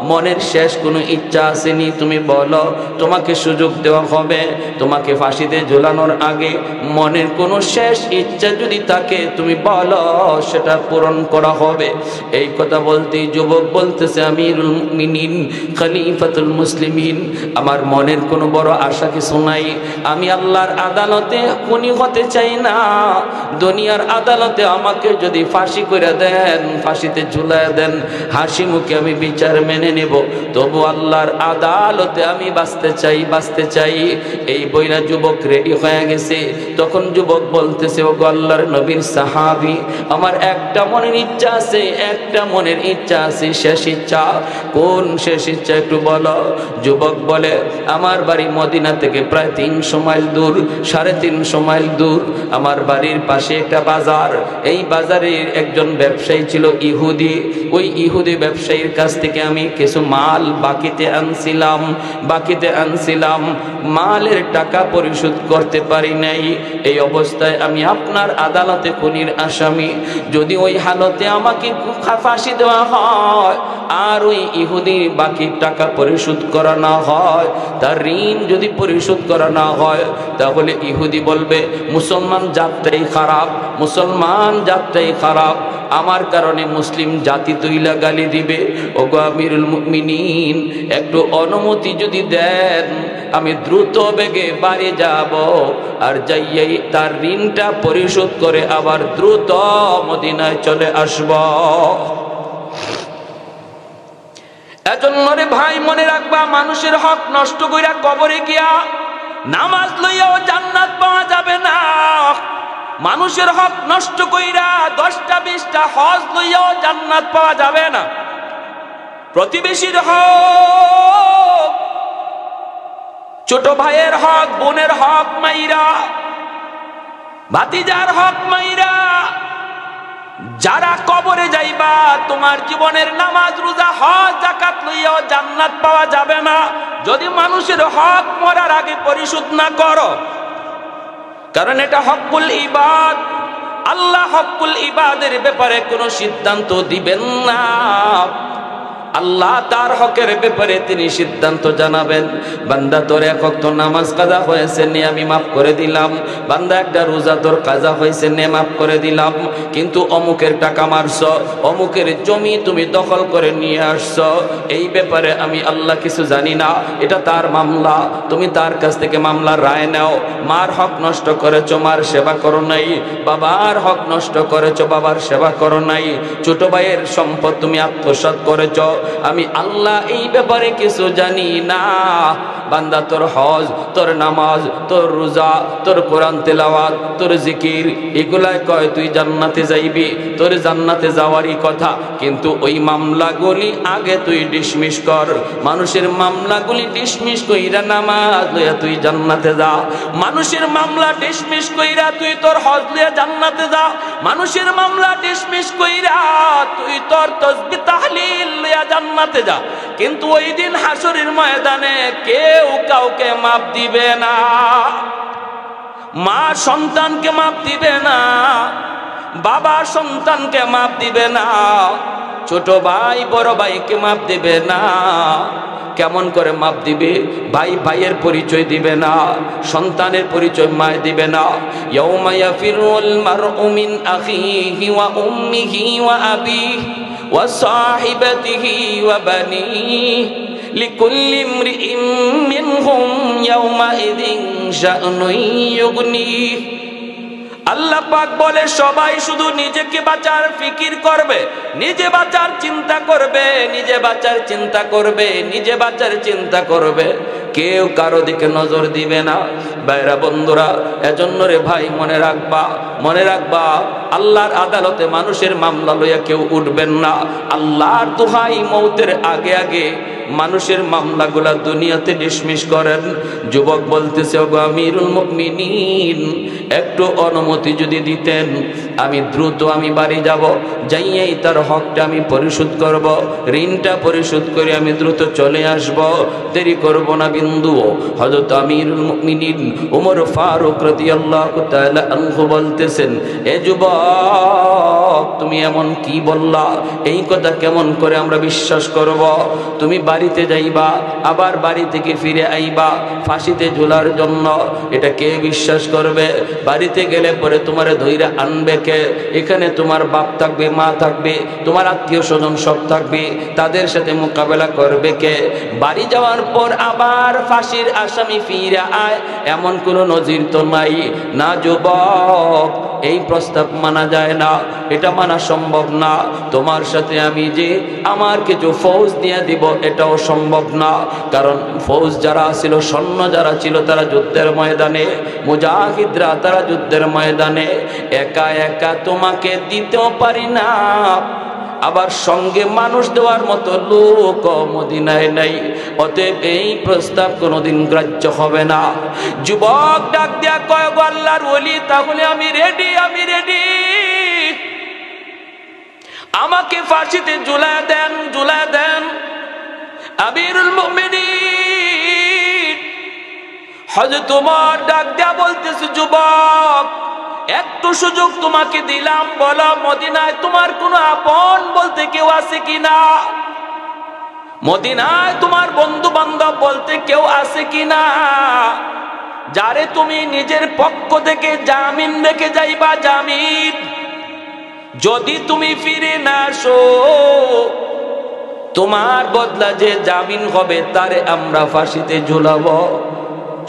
মনের শেষ কোনো ইচ্ছা আসেনি? তুমি বলো, তোমাকে সুযোগ দেওয়া হবে। তোমাকে ফাঁসিতে ঝুলানোর আগে মনের কোনো শেষ ইচ্ছা যদি থাকে তুমি বলো, সেটা পূরণ করা হবে। এই কথা বলতেই যুবক বলতেছে আমিরুল মুমিনিন খলিফাতুল মুসলিমিন, আমার মনের কোনো বড় আশা কিছু নাই। আমি আল্লাহর আদালতে খুনি হতে মরতে চাই না, দুনিয়ার আদালতে আমাকে যদি ফাঁসি করে দেন, ফাঁসিতে ঝুলায় দেন, হাসি মুখে আমি বিচার মেনে নেব, তবু আল্লাহর আদালতে আমি বাঁচতে চাই, বাঁচতে চাই। এই বইরা যুবক রেডি হয়ে গেছে। তখন যুবক বলতেছে, ও গো আল্লাহর নবীর সাহাবী, আমার একটা মনের ইচ্ছা আছে, একটা মনের ইচ্ছা আছে, শেষ ইচ্ছা। কোন শেষ ইচ্ছা একটু বলো? যুবক বলে, আমার বাড়ি মদিনা থেকে প্রায় 300 মাইল দূর, 350 মাইল দূর। আমার বাড়ির পাশে একটা বাজার, এই বাজারের একজন ব্যবসায়ী ছিল ইহুদি। ওই ইহুদি ব্যবসায়ীর কাছ থেকে আমি কিছু মাল বাকিতে আনছিলাম, মালের টাকা পরিশোধ করতে পারি নাই। এই অবস্থায় আমি আপনার আদালতে খুনির আসামি। যদি ওই হালতে আমাকে ফাঁসি দেওয়া হয় আর ওই ইহুদি বাকি টাকা পরিশোধ করা না হয়, তার ঋণ যদি পরিশোধ করা না হয়, তাহলে ইহুদি বলবে মুসলমান জাতটাই খারাপ, মুসলমান জাতটাই খারাপ, আমার কারণে মুসলিম জাতি তুইলা গালি দিবে। ওগো আমিরুল মুমিনিন, একটু অনুমতি যদি দেন, আমি দ্রুত বেগে বাড়ি যাব, আর যাইয়াই তার ঋণটা পরিশোধ করে আবার দ্রুত মদিনায় চলে আসব। এজন্য রে ভাই মনে রাখবা, মানুষের হক নষ্ট কইরা কবরে গিয়া নামাজ লইয়াও জান্নাত পাওয়া যাবে না। মানুষের হক নষ্ট কইরা 10টা 20টা হজ লইয়াও জান্নাত পাওয়া যাবে না। প্রতিবেশীর হক, ছোট ভাইয়ের হক, বোনের হক মাইরা, ভাতিজার হক মাইরা যারা কবরে যাইবা, তোমার জীবনের নামাজ রোজা হজ যাকাত লইয়াও জান্নাত পাওয়া যাবে না যদি মানুষের হক মরার আগে পরিশোধ না করো। কারণ এটা হকুল ইবাদ। আল্লাহ হকুল ইবাদের ব্যাপারে কোনো সিদ্ধান্ত দিবেন না। আল্লাহ তার হকের ব্যাপারে তিনি সিদ্ধান্ত জানাবেন। বান্দা তোর এক ওয়াক্ত নামাজ কাজা হয়েছে নে, আমি মাফ করে দিলাম। বান্দা একটা রোজা তোর কাজা হয়েছে নে, মাফ করে দিলাম। কিন্তু অমুকের টাকা মারছ, অমুকের জমি তুমি দখল করে নিয়ে আসছ, এই ব্যাপারে আমি আল্লাহ কিছু জানি না, এটা তার মামলা, তুমি তার কাছ থেকে মামলার রায় নাও। মার হক নষ্ট করেছ, মার সেবা করো নাই। বাবার হক নষ্ট করেছ, বাবার সেবা করো নাই। ছোট ভাইয়ের সম্পদ তুমি আত্মসাৎ করেছ, আমি আল্লাহ এই ব্যাপারে কিছু জানি না। বান্দা তোর হজ, তোর নামাজ, তোর রোজা, তোর কোরআন তেলাওয়াত, তোর জিকির, এগুলাই কয় তুই জান্নাতে যাইবি, তোর জান্নাতে যাওয়ারই কথা। কিন্তু ওই মামলাগুলি আগে তুই ডিসমিস কর। মানুষের মামলাগুলি ডিসমিস কইরা নামাজ লইয়া তুই জান্নাতে যা। মানুষের মামলা ডিসমিস কইরা তুই তোর হজ লইয়া জান্নাতে যা। মানুষের মামলা ডিসমিস কইরা তুই তোর তাসবিহ তাহলিল লইয়া জান্নাতে যা। কিন্তু ওই দিন হাসরের ময়দানে কেউ কাউকে মাপ দিবে না। মা সন্তানকে মাপ দিবে না, বাবা সন্তানকে মাপ দিবে না, ছোট ভাই বড় ভাইকে মাপ দিবে না। কেমন করে মাপ দিবে? ভাই ভাইয়ের পরিচয় দিবে না, সন্তানের পরিচয় মায় দিবে না। ইয়াউমা ইয়াফিরুল মারউ মিন আখিহি ওয়া উম্মিহি ওয়া আবিহি ওয়া সাহিবাতিহি ওয়া বানিহি লিকুল্লি ইমরিইন মিনহুম ইয়াউমাইযিন শা'নুন ইউগনিহি। আল্লাহ পাক বলে, সবাই শুধু নিজেকে বাঁচার ফিকির করবে, নিজে বাঁচার চিন্তা করবে, নিজে বাঁচার চিন্তা করবে, নিজে বাঁচার চিন্তা করবে, কেউ কারো দিকে নজর দিবে না। ভাইরা বন্ধুরা, এজন্য রে ভাই মনে রাখবা, মনে রাখবা, আল্লাহর আদালতে মানুষের মামলা লইয়া কেউ উঠবেন না। আল্লাহর দোহাই, মৌতের আগে আগে মানুষের মামলাগুলা দুনিয়াতে ডিসমিস করেন। যুবক বলতেছে, ওগো আমিরুল মুমিনিন, একটু অনুমতি যদি দিতেন, আমি দ্রুত আমি বাড়ি যাব, যাইয়েই তার হকটা আমি পরিশোধ করব, ঋণটা পরিশোধ করে আমি দ্রুত চলে আসব, দেরি করব না বিন্দুও। হযরত আমিরুল মুমিনিন ওমর ফারুক রাদিয়াল্লাহু তাআলা আনহু বলতেছেন, এ যুবক, যুবক তুমি এমন কি বললা, এই কথা কেমন করে আমরা বিশ্বাস করব? তুমি বাড়িতে যাইবা, আবার বাড়ি থেকে ফিরে আইবা ফাঁসিতে ঝুলার জন্য, এটা কে বিশ্বাস করবে? বাড়িতে গেলে পরে তোমারে ধইরা আনবে কে? এখানে তোমার বাপ থাকবে, মা থাকবে, তোমার আত্মীয় স্বজন সব থাকবে, তাদের সাথে মোকাবেলা করবে কে? বাড়ি যাওয়ার পর আবার ফাঁসির আসামি ফিরে আয়, এমন কোনো নজির তো নাই না যুবক। এই প্রস্তাব মানা যায় না, এটা মানা সম্ভব না। তোমার সাথে আমি যে আমার কিছু ফৌজ দিয়ে দিব এটাও সম্ভব না, কারণ ফৌজ যারা ছিল, সৈন্য যারা ছিল, তারা যুদ্ধের ময়দানে, মুজাহিদরা তারা যুদ্ধের ময়দানে, একা একা তোমাকে দিতেও পারি না, আবার সঙ্গে মানুষ দেওয়ার মতো লোক মদিনায় নাই। অতএব এই প্রস্তাব কোনোদিন গ্রাহ্য হবে না। যুবক ডাক দিয়া কয়, গো আল্লাহর ওলি, তাহলে আমি রেডি, আমি রেডি, আমাকে ফাঁসিতে ঝুলায় দেন, ঝুলায় দেন। আমিরুল মুমিনিন হযরত ওমর ডাক দিয়া বলতেছে, যুবক একটু সুযোগ তোমাকে দিলাম, বলো মদিনায় তোমার কোনো আপন বলতে কেউ আছে কিনা? মদিনায় তোমার বন্ধু বান্ধব বলতে কেউ আছে কিনা, যারে তুমি নিজের পক্ষ থেকে জামিন রেখে যাইবা? জামিন যদি তুমি ফিরে না আসো, তোমার বদলা যে জামিন হবে তারে আমরা ফাঁসিতে ঝুলাবো।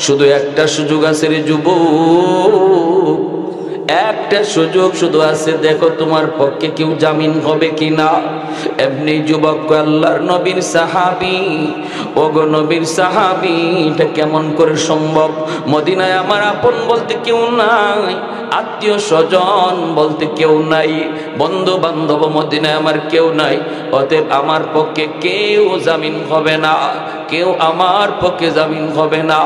শুধু একটা সুযোগ আছে রে যুবক, একটা সুযোগ শুধু আছে, দেখো তোমার পক্ষে কেউ জামিন হবে কিনা। এমনি যুবক, আল্লাহর নবীর সাহাবী, ওগো নবীর সাহাবী, এটা কেমন করে সম্ভব? মদিনায় আমার আপন বলতে কেউ নাই, আত্মীয় স্বজন বলতে কেউ নাই, বন্ধু বান্ধব মদিনায় আমার কেউ নাই, অতএব আমার পক্ষে কেউ জামিন হবে না, কেউ আমার পক্ষে জামিন হবে না।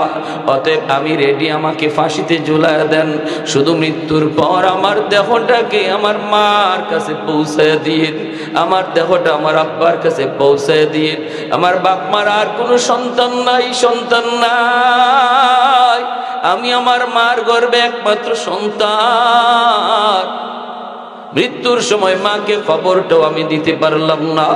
অতএব আমি রেডি, আমাকে ফাঁসিতে ঝুলায় দেন। শুধু মৃত্যুর পর আমার দেহটাকে আমার মার কাছে পৌঁছায় দিন, আমার দেহটা আমার আব্বার কাছে পৌঁছায় দিন। আমার বাপ মার আর কোনো সন্তান নাই, সন্তান নাই, আমি আমার মার গর্ভে একমাত্র সন্তান। মৃত্যুর সময় মাকে খবরটাও আমি দিতে পারলাম না,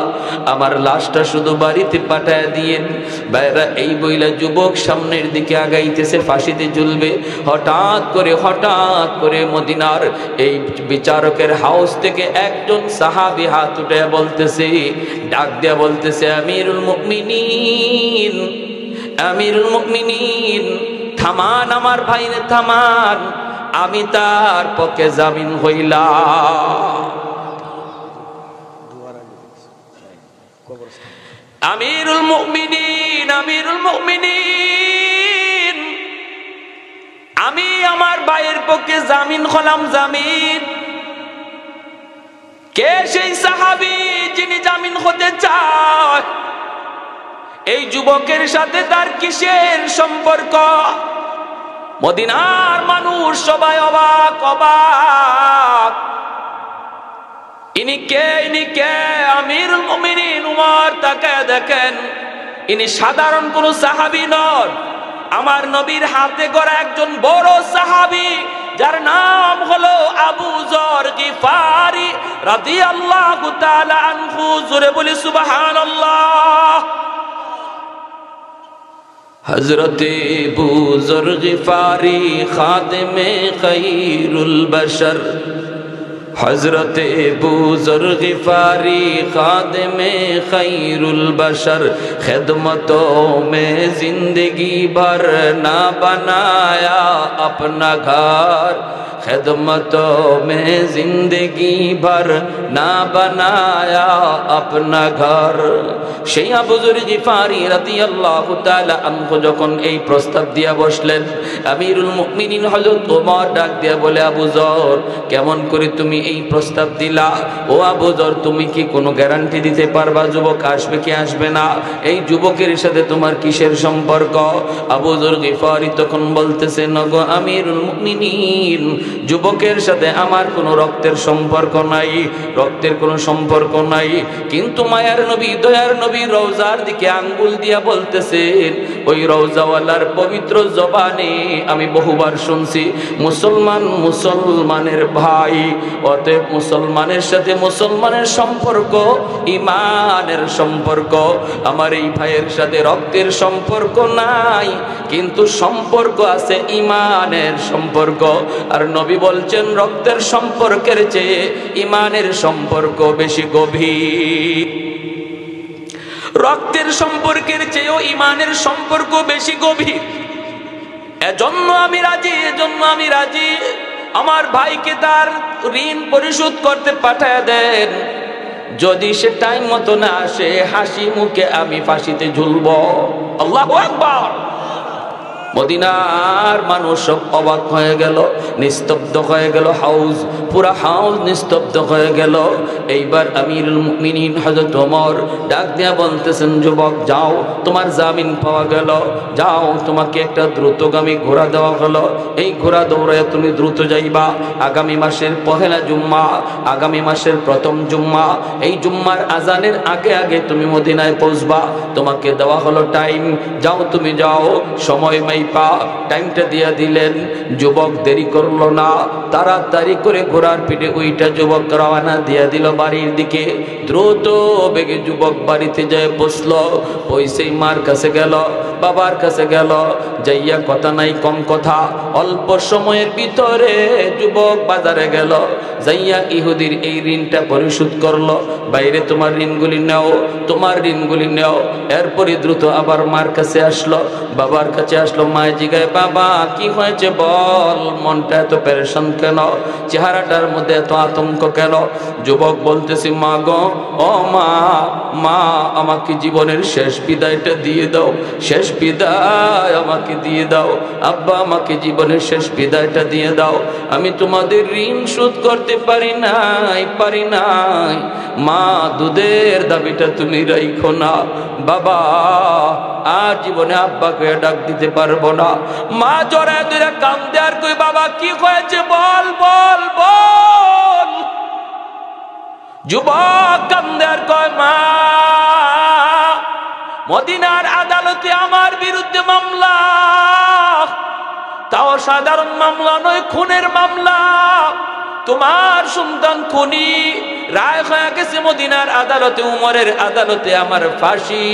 আমার লাশটা শুধু বাড়িতে পাঠায় দিয়েন। বাইরা এই বইলা যুবক সামনের দিকে আগাইতেছে, ফাঁসিতে ঝুলবে। হঠাৎ করে মদিনার এই বিচারকের হাউস থেকে একজন সাহাবী হাত উঠে বলতেছে, ডাক দিয়া বলতেছে, আমিরুল মুমিনিন, আমিরুল মুমিনিন, থামান আমার ভাইরে, থামান, আমি তার পক্ষে জামিন হইলাম। আমিরুল মুমিনিন, আমিরুল মুমিনিন, আমি আমার ভাইয়ের পক্ষে জামিন হলাম, জামিন। কে সেই সাহাবী যিনি জামিন হতে চায়? এই যুবকের সাথে তার কিসের সম্পর্ক? মদিনার মানুষ সবাই অবাক, অবাক। ইনি কে, ইনি কে? আমিরুল মুমিনিন উমর। তাকে দেখেন, ইনি সাধারণ কোন সাহাবী নন, আমার নবীর হাতে গড়া একজন বড় সাহাবী, যার নাম হলো আবু যর গিফারি রাদিয়াল্লাহু তাআলা আনহু। জোরে বলি সুবহানাল্লাহ। হযরতে আবু যর গিফারি খাদেমে খায়রুল বশর, হযরতে আবু যর গিফারি খাদেমে খায়রুল বশর, খিদমতों में जिंदगी भर ना बनाया अपना घर, खिदमतों में जिंदगी भर ना बनाया अपना घर। সেই আবু যর গিফারি রাদিয়াল্লাহু তাআলা আনহু যখন এই প্রস্তাব দিয়া বসলেন, আমিরুল মুমিনিন হযরত ওমর ডাক দিয়া বলে, আবু যর, কেমন করে তুমি এই প্রস্তাব দিলা? ও আবু যর, তুমি কি কোনো গ্যারান্টি দিতে পারবা যুবক আসবে কি আসবে না? এই যুবকের সাথে তোমার কিসের সম্পর্ক? আবু যর গিফারি তখন বলতেছে, নগো আমিরুল মুমিনিন, যুবকের সাথে আমার কোনো রক্তের সম্পর্ক নাই, রক্তের কোনো সম্পর্ক নাই, কিন্তু মায়ার নবী দয়ার নবী রওজার দিকে আঙ্গুল দিয়া বলতেছেন, ওই রওজাওয়ালার পবিত্র জবানে আমি বহুবার শুনছি, মুসলমান মুসলমানের ভাই, অতএব মুসলমানের সাথে মুসলমানের সম্পর্ক ঈমানের সম্পর্ক। আমার এই ভাইয়ের সাথে রক্তের সম্পর্ক নাই, কিন্তু সম্পর্ক আছে ঈমানের সম্পর্ক। আর নবী বলছেন রক্তের সম্পর্কের চেয়ে ঈমানের সম্পর্ক বেশি গভীর, রক্তের সম্পর্কের চেয়েও ঈমানের সম্পর্ক বেশি গভীর। এজন্য আমি রাজি, আমার ভাইকে তার ঋণ পরিশোধ করতে পাঠায় দেন। যদি সে টাইম মতো না আসে, হাসি মুখে আমি ফাঁসিতে ঝুলব। আল্লাহু আকবার। মদিনার মানুষ সব অবাক হয়ে গেল, নিস্তব্ধ হয়ে গেল, পুরা হাউস নিস্তব্ধ হয়ে গেল। এইবার আমিরুল মুমিনিন হযরত ওমর ডাক দিয়া বলতেছেন, যুবক যাও, তোমার জামিন পাওয়া গেল, যাও, তোমাকে একটা দ্রুতগামী ঘোড়া দেওয়া হলো, এই ঘোড়া দৌড়ায় তুমি দ্রুত যাইবা। আগামী মাসের পহেলা জুম্মা, আগামী মাসের প্রথম জুম্মা, এই জুম্মার আজানের আগে আগে তুমি মদিনায় পৌঁছবা। তোমাকে দেওয়া হলো টাইম, যাও, তুমি যাও, সময় টাইমটা দিয়া দিলেন। যুবক দেরি করলো না, তাড়াতাড়ি করে ঘোড়ার পিঠে ওইটা যুবক রওনা দিয়া দিল বাড়ির দিকে। দ্রুত বেগে যুবক বাড়িতে যায় বসলো, পয়সাই মার কাছে গেল, বাবার কাছে গেল, যাইয়া কথা নাই কম কথা, অল্প সময়ের ভিতরে যুবক বাজারে গেল, যাইয়া ইহুদির এই ঋণটা পরিশোধ করলো। বাইরে তোমার ঋণগুলি নেও, তোমার ঋণগুলি নেও। এরপরে দ্রুত আবার মার কাছে আসলো, বাবার কাছে আসলো। মায়ের জিগায়, বাবা কি হয়েছে বল, মনটা এত পেরেশান কেন, চেহারাটার মধ্যে এত আতঙ্ক কেন? যুবক বলতেছি, মা গো, ও মা, মা আমাকে জীবনের শেষ বিদায়টা দিয়ে দাও, শেষ বিদায় আমাকে দিয়ে দাও। আব্বা আমাকে জীবনের শেষ বিদায়টা দিয়ে দাও, আমি তোমাদের ঋণ শোধ করতে পারি নাই। মা দুধের দাবিটা তুমি রাখো না, বাবা আর জীবনে আব্বাকে ডাক দিতে পারবো না। মা জড়ায় ধরে কাঁদতে আর কই, বাবা কি হয়েছে বল বল বল। যুবক কাঁদতে আর কয়, মা মদিনার আদালতে আমার বিরুদ্ধে মামলা, তাও সাধারণ মামলা নয়, খুনের মামলা। তোমার সন্তান খুনি, রায় হয়ে গেছে মদিনার আদালতে, উমরের আদালতে আমার ফাঁসি।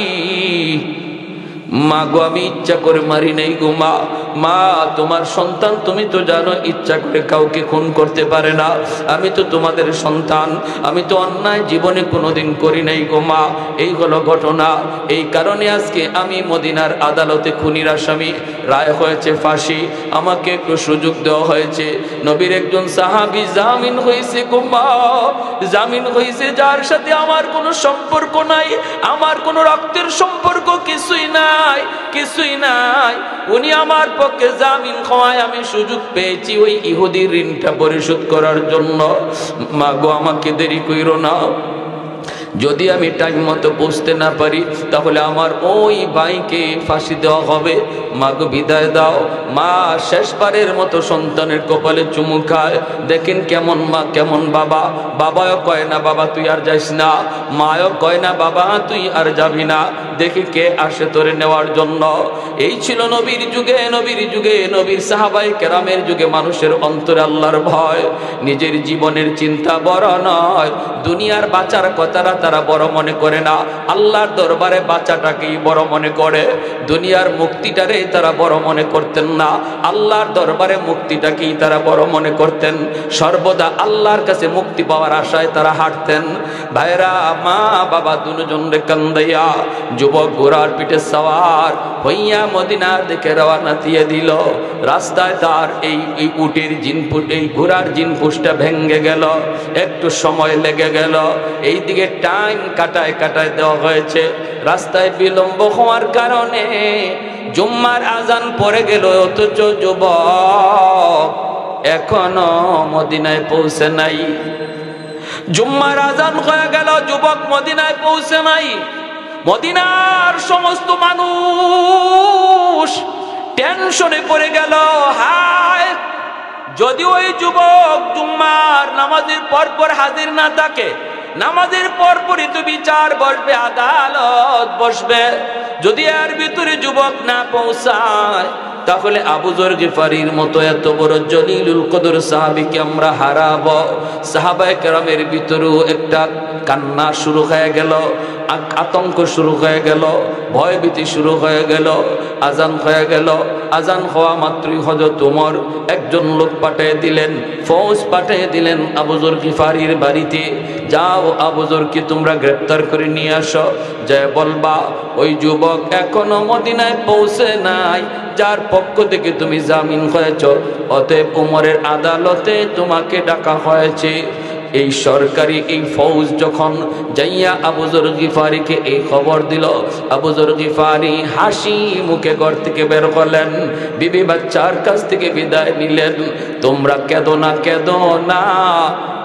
মা গো, আমি ইচ্ছা করে মারি নাই গো মা। মা তোমার সন্তান, তুমি তো জানো ইচ্ছা করে কাউকে খুন করতে পারে না। আমি তো তোমাদের সন্তান, আমি তো অন্যায় জীবনে কোনোদিন করি নাই গো মা। এই হলো ঘটনা, এই কারণে আজকে আমি মদিনার আদালতে খুনির আসামি, রায় হয়েছে ফাঁসি। আমাকে একটু সুযোগ দেওয়া হয়েছে। নবীর একজন সাহাবী জামিন হয়েছে গো মা, জামিন হয়েছে, যার সাথে আমার কোনো সম্পর্ক নাই, আমার কোনো রক্তের সম্পর্ক কিছুই নাই। উনি আমার পক্ষে জামিন হওয়ায় আমি সুযোগ পেয়েছি ওই ইহুদির ঋণটা পরিশোধ করার জন্য। মা গো, আমাকে দেরি কইরো না। যদি আমি টাইম মতো পৌঁছতে না পারি, তাহলে আমার ওই ভাইকে ফাঁসি দেওয়া হবে। মা গো, বিদায় দাও। মা শেষবারের মতো সন্তানের কপালে চুমু খায়। দেখেন কেমন মা, কেমন বাবা। বাবাও কয় না, বাবা তুই আর যাইস না। মাও কয় না, বাবা তুই আর যাবি না। দেখি কে আসে তোরে নেওয়ার জন্য। এই ছিল নবীর যুগে, নবীর সাহাবায়ে কেরামের যুগে মানুষের অন্তরে আল্লাহর ভয়। নিজের জীবনের চিন্তা বড় নয়, দুনিয়ার বাঁচার কথাটা তারা বড় মনে করে না, আল্লাহর দরবারে বাঁচাটাকেই বড় মনে করে। দুনিয়ার মুক্তিটারে তারা বড় মনে করতেন না, আল্লাহর দরবারে মুক্তিটাকেই তারা বড় মনে করতেন। সর্বদা আল্লাহর কাছে মুক্তি পাওয়ার আশায় তারা হাঁটতেন। ভাইরা, মা বাবা দুজনরে কান্দাইয়া যুবক ঘোড়ার পিঠে সওয়ার হইয়া মদিনার দিকে রওনা দিয়ে দিল। রাস্তায় তার এই উটের জিনপুট, এই ঘোড়ার জিনপুষটা ভেঙে গেল, একটু সময় লেগে গেল। এইদিকে টাইম কাটায় দেওয়া হয়েছে। রাস্তায় বিলম্ব হওয়ার কারণে জুম্মার আজান পড়ে গেল, অথচ যুবক এখনো মদিনায় পৌঁছে নাই। জুম্মার আজান হয়ে গেল, যুবক মদিনায় পৌঁছে নাই। মদিনার সমস্ত মানুষ টেনশনে পড়ে গেল। হায়, যদি ওই যুবক জুম্মার নামাজের পরপর হাজির না থাকে, নামাজের পরপরই তো বিচার বসবে, আদালত বসবে। যদি এর ভিতরে যুবক না পৌঁছায়, তাহলে আবু যর গিফারির মতো এত বড় জলিলুল কদর সাহাবীকে আমরা হারাবো। সাহাবায়ে কেরামের ভিতরেও একটা কান্না শুরু হয়ে গেল, আতঙ্ক শুরু হয়ে গেল, ভয়ভীতি শুরু হয়ে গেল। আজান হয়ে গেল। আজান হওয়া মাত্রই হযরত ওমর একজন লোক পাঠিয়ে দিলেন, ফৌজ পাঠিয়ে দিলেন আবু যর গিফারির বাড়িতে। যাও, আবু যরকে তোমরা গ্রেফতার করে নিয়ে আসো, যে বলবা ওই যুবক এখনো মদিনায় পৌঁছে নাই, যার পক্ষ থেকে তুমি জামিন হয়েছ, অতএব ওমরের আদালতে তোমাকে ডাকা হয়েছে। এই সরকারি এই ফৌজ যখন যাইয়া আবু যর গিফারিকে এই খবর দিল, আবু যর গিফারি হাসি মুখে ঘর থেকে বের হলেন, বিবি বাচ্চার কাছ থেকে বিদায় নিলেন। তোমরা কেঁদো না, কেঁদো না,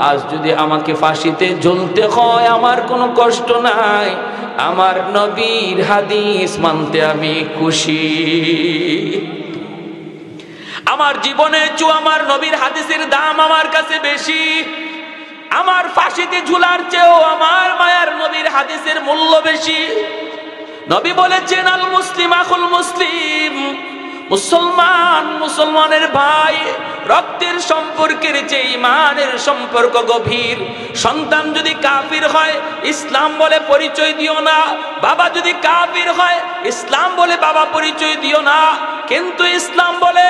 আজ যদি আমাকে ফাঁসিতে ঝুলতে হয় আমার কোনো কষ্ট নাই, আমার নবীর হাদিস মানতে আমি খুশি। আমার জীবনের চেয়ে আমার নবীর হাদিসের দাম আমার কাছে বেশি। আমার ফাঁসিতে ঝুলার চেয়েও আমার মায়ার নবীর হাদিসের মূল্য বেশি। নবী বলেছেন, আল মুসলিম আখুল মুসলিম, মুসলমান মুসলমানের ভাই, রক্তের সম্পর্কের চেয়ে ঈমানের সম্পর্ক গভীর। সন্তান যদি কাফির হয় ইসলাম বলে পরিচয় দিও না, বাবা যদি কাফির হয় ইসলাম বলে বাবা পরিচয় দিও না। কিন্তু ইসলাম বলে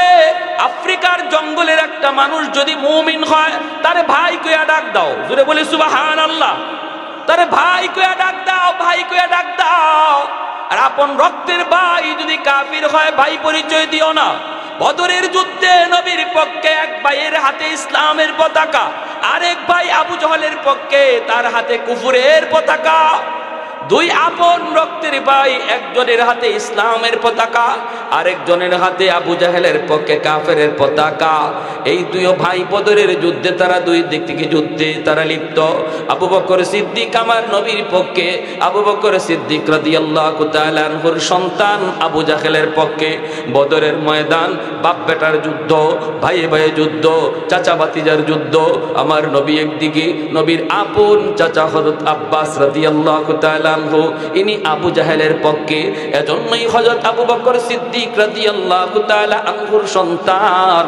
আফ্রিকার জঙ্গলের একটা মানুষ যদি মুমিন হয়, তারে ভাই কইয়া ডাক দাও। জোরে বলে সুবহানাল্লাহ। তারে ভাই কইয়া ডাক দাও, ভাই কইয়া ডাক দাও। আর আপন রক্তের ভাই যদি কাফির হয়, ভাই পরিচয় দিও না। বদরের যুদ্ধে নবীর পক্ষে এক ভাইয়ের হাতে ইসলামের পতাকা, আরেক ভাই আবু জহলের পক্ষে তার হাতে কুফরের পতাকা। দুই আপন রক্তের ভাই, একজনের হাতে ইসলামের পতাকা, আরেকজনের হাতে আবু জাহেলের পক্ষে কাফেরের পতাকা। এই দুই ভাই বদরের যুদ্ধে তারা দুই দিক থেকে যুদ্ধে তারা লিপ্ত। আবু বকর সিদ্দিক আমার নবীর পক্ষে, আবু বকর সিদ্দিক রাদিয়াল্লাহু তাআলা আনহুর সন্তান আবু জাহেলের পক্ষে। বদরের ময়দান বাপ বেটার যুদ্ধ, ভাইয়ে ভাইয়ে যুদ্ধ, চাচা ভাতিজার যুদ্ধ। আমার নবী একদিকে, নবীর আপন চাচা হযরত আব্বাস রাদিয়াল্লাহু তাআলা আনহু, ইনি আবু জাহেলের পক্ষে। এজন্যই হযরত আবু বকর সিদ্দিক রাদিয়াল্লাহু তাআলা আনহুর সন্তান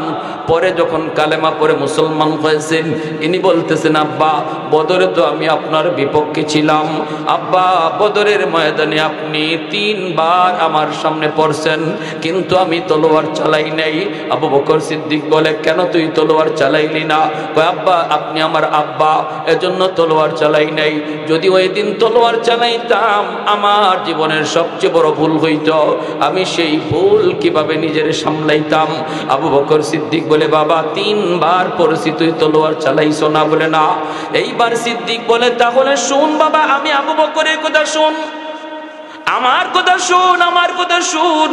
পরে যখন কালেমা পড়ে মুসলমান হয়েছেন, ইনি বলতেছেন, আব্বা বদরে তো আমি আপনার বিপক্ষে ছিলাম, আব্বা বদরের ময়দানে আপনি 3 বার আমার সামনে পড়ছেন, কিন্তু আমি তলোয়ার চালাই নাই। আবু বকর সিদ্দিক বলে, কেন তুই তলোয়ার চালাইলি না? কয়, আব্বা আপনি আমার আব্বা, এজন্য তলোয়ার চালাই নাই। যদি ওই দিন তলোয়ার চালাইতাম আমার জীবনের সবচেয়ে বড় ভুল হইত, আমি সেই ভুল কিভাবে নিজের সামলাইতাম? আবু বকর সিদ্দিক বলে, বাবা 3 বার পড়ছি, তুই তলোয়ার চালাইছো না? বলে না। এইবার সিদ্দিক বলে, তাহলে শুন বাবা, আমি আবু বকরের কথা শুন, আমার কথা শুন, আমার কথা শুন।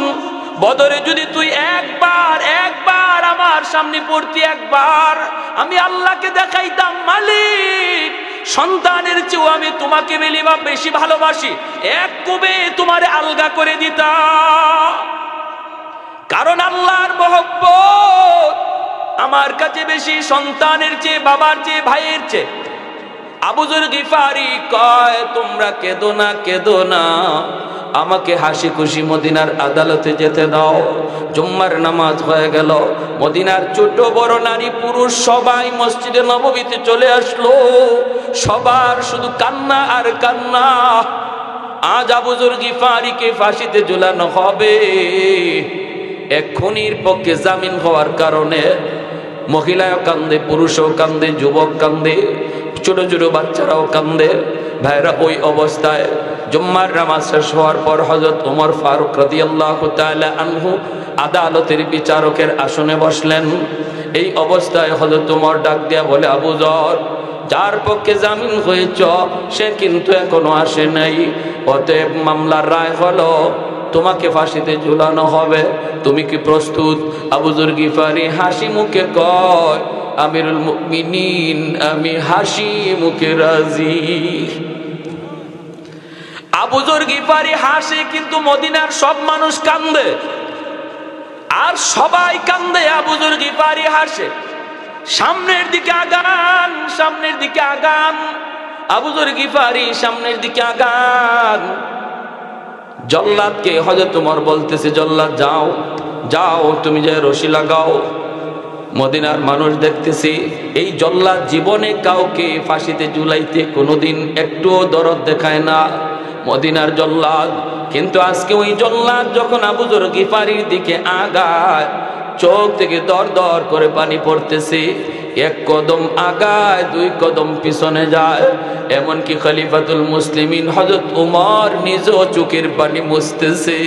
বদরে যদি তুই একবার আমার সামনে পড়তি, একবার, আমি আল্লাহকে দেখাইতাম, মালিক সন্তানের চেয়েও আমি তোমাকে বেশি ভালোবাসি, এক কোবে তোমারে আলগা করে দিতাম। কারণ আল্লাহর মহব্বত আমার কাছে বেশি, সন্তানের চেয়ে, বাবার চেয়ে, ভাইয়ের চেয়ে। আবু যর গিফারি কয়, তোমরা কেঁদো না, কেঁদো না, আমাকে হাসি খুশি মদিনার আদালতে যেতে দাও। জুম্মার নামাজ হয়ে গেল, মদিনার ছোট বড় নারী পুরুষ সবাই মসজিদে নববীতে চলে আসলো। সবার শুধু কান্না আর কান্না। আজ আবু যর গিফারিকে ফাঁসিতে ঝুলানো হবে। এক খুনির পক্ষে জামিন হওয়ার কারণে মহিলাও কান্দে, পুরুষও কান্দে, যুবক কান্দে, ছোট ছোট বাচ্চারাও কান্দে। ভাইরা, ওই অবস্থায় জুম্মার নামাজ শেষ হওয়ার পর হযরত ওমর ফারুক রাদিয়াল্লাহু তাআলা আনহু আদালতের বিচারকের আসনে বসলেন। এই অবস্থায় হযরত ওমর ডাক দিয়া বলে, আবু যর, যার পক্ষে জামিন হয়েছ সে কিন্তু এখনো আসে নাই, অতএব মামলার রায় হলো তোমাকে ফাঁসিতে ঝুলানো হবে। তুমি কি প্রস্তুত? আবু যর গিফারি হাসি মুখে কয়, আমিরুল মুমিনিন, আমি হাসি মুখে রাজি। আবু যর গিফারি হাসে, কিন্তু মদিনার সব মানুষ কান্দে, আর সবাই কান্দে, আবু যর গিফারি হাসে। সামনের দিকে আগান, সামনের দিকে আগান। আবু যর গিফারি সামনের দিকে আগান। জল্লাদকে হযরত ওমর বলতেছে, জল্লাদ যাও যাও, তুমি যে রশি লাগাও। মদিনার মানুষ দেখতেছি এই জল্লাদ জীবনে কাউকে ফাঁসিতে ঝুলাইতে কোনোদিন একটুও দরদ দেখায় না, মদিনার জল্লাদ। কিন্তু আজকে ওই জল্লাদ যখন আবু যর গিফারির দিকে আগায়, চোখ থেকে দর দর করে পানি পড়তেছে। এক কদম আগায়, দুই কদম পিছনে যায়। এমনকি খলিফাতুল মুসলিমিন হযরত ওমর নিজেও চোখের পানি মুছতেছে।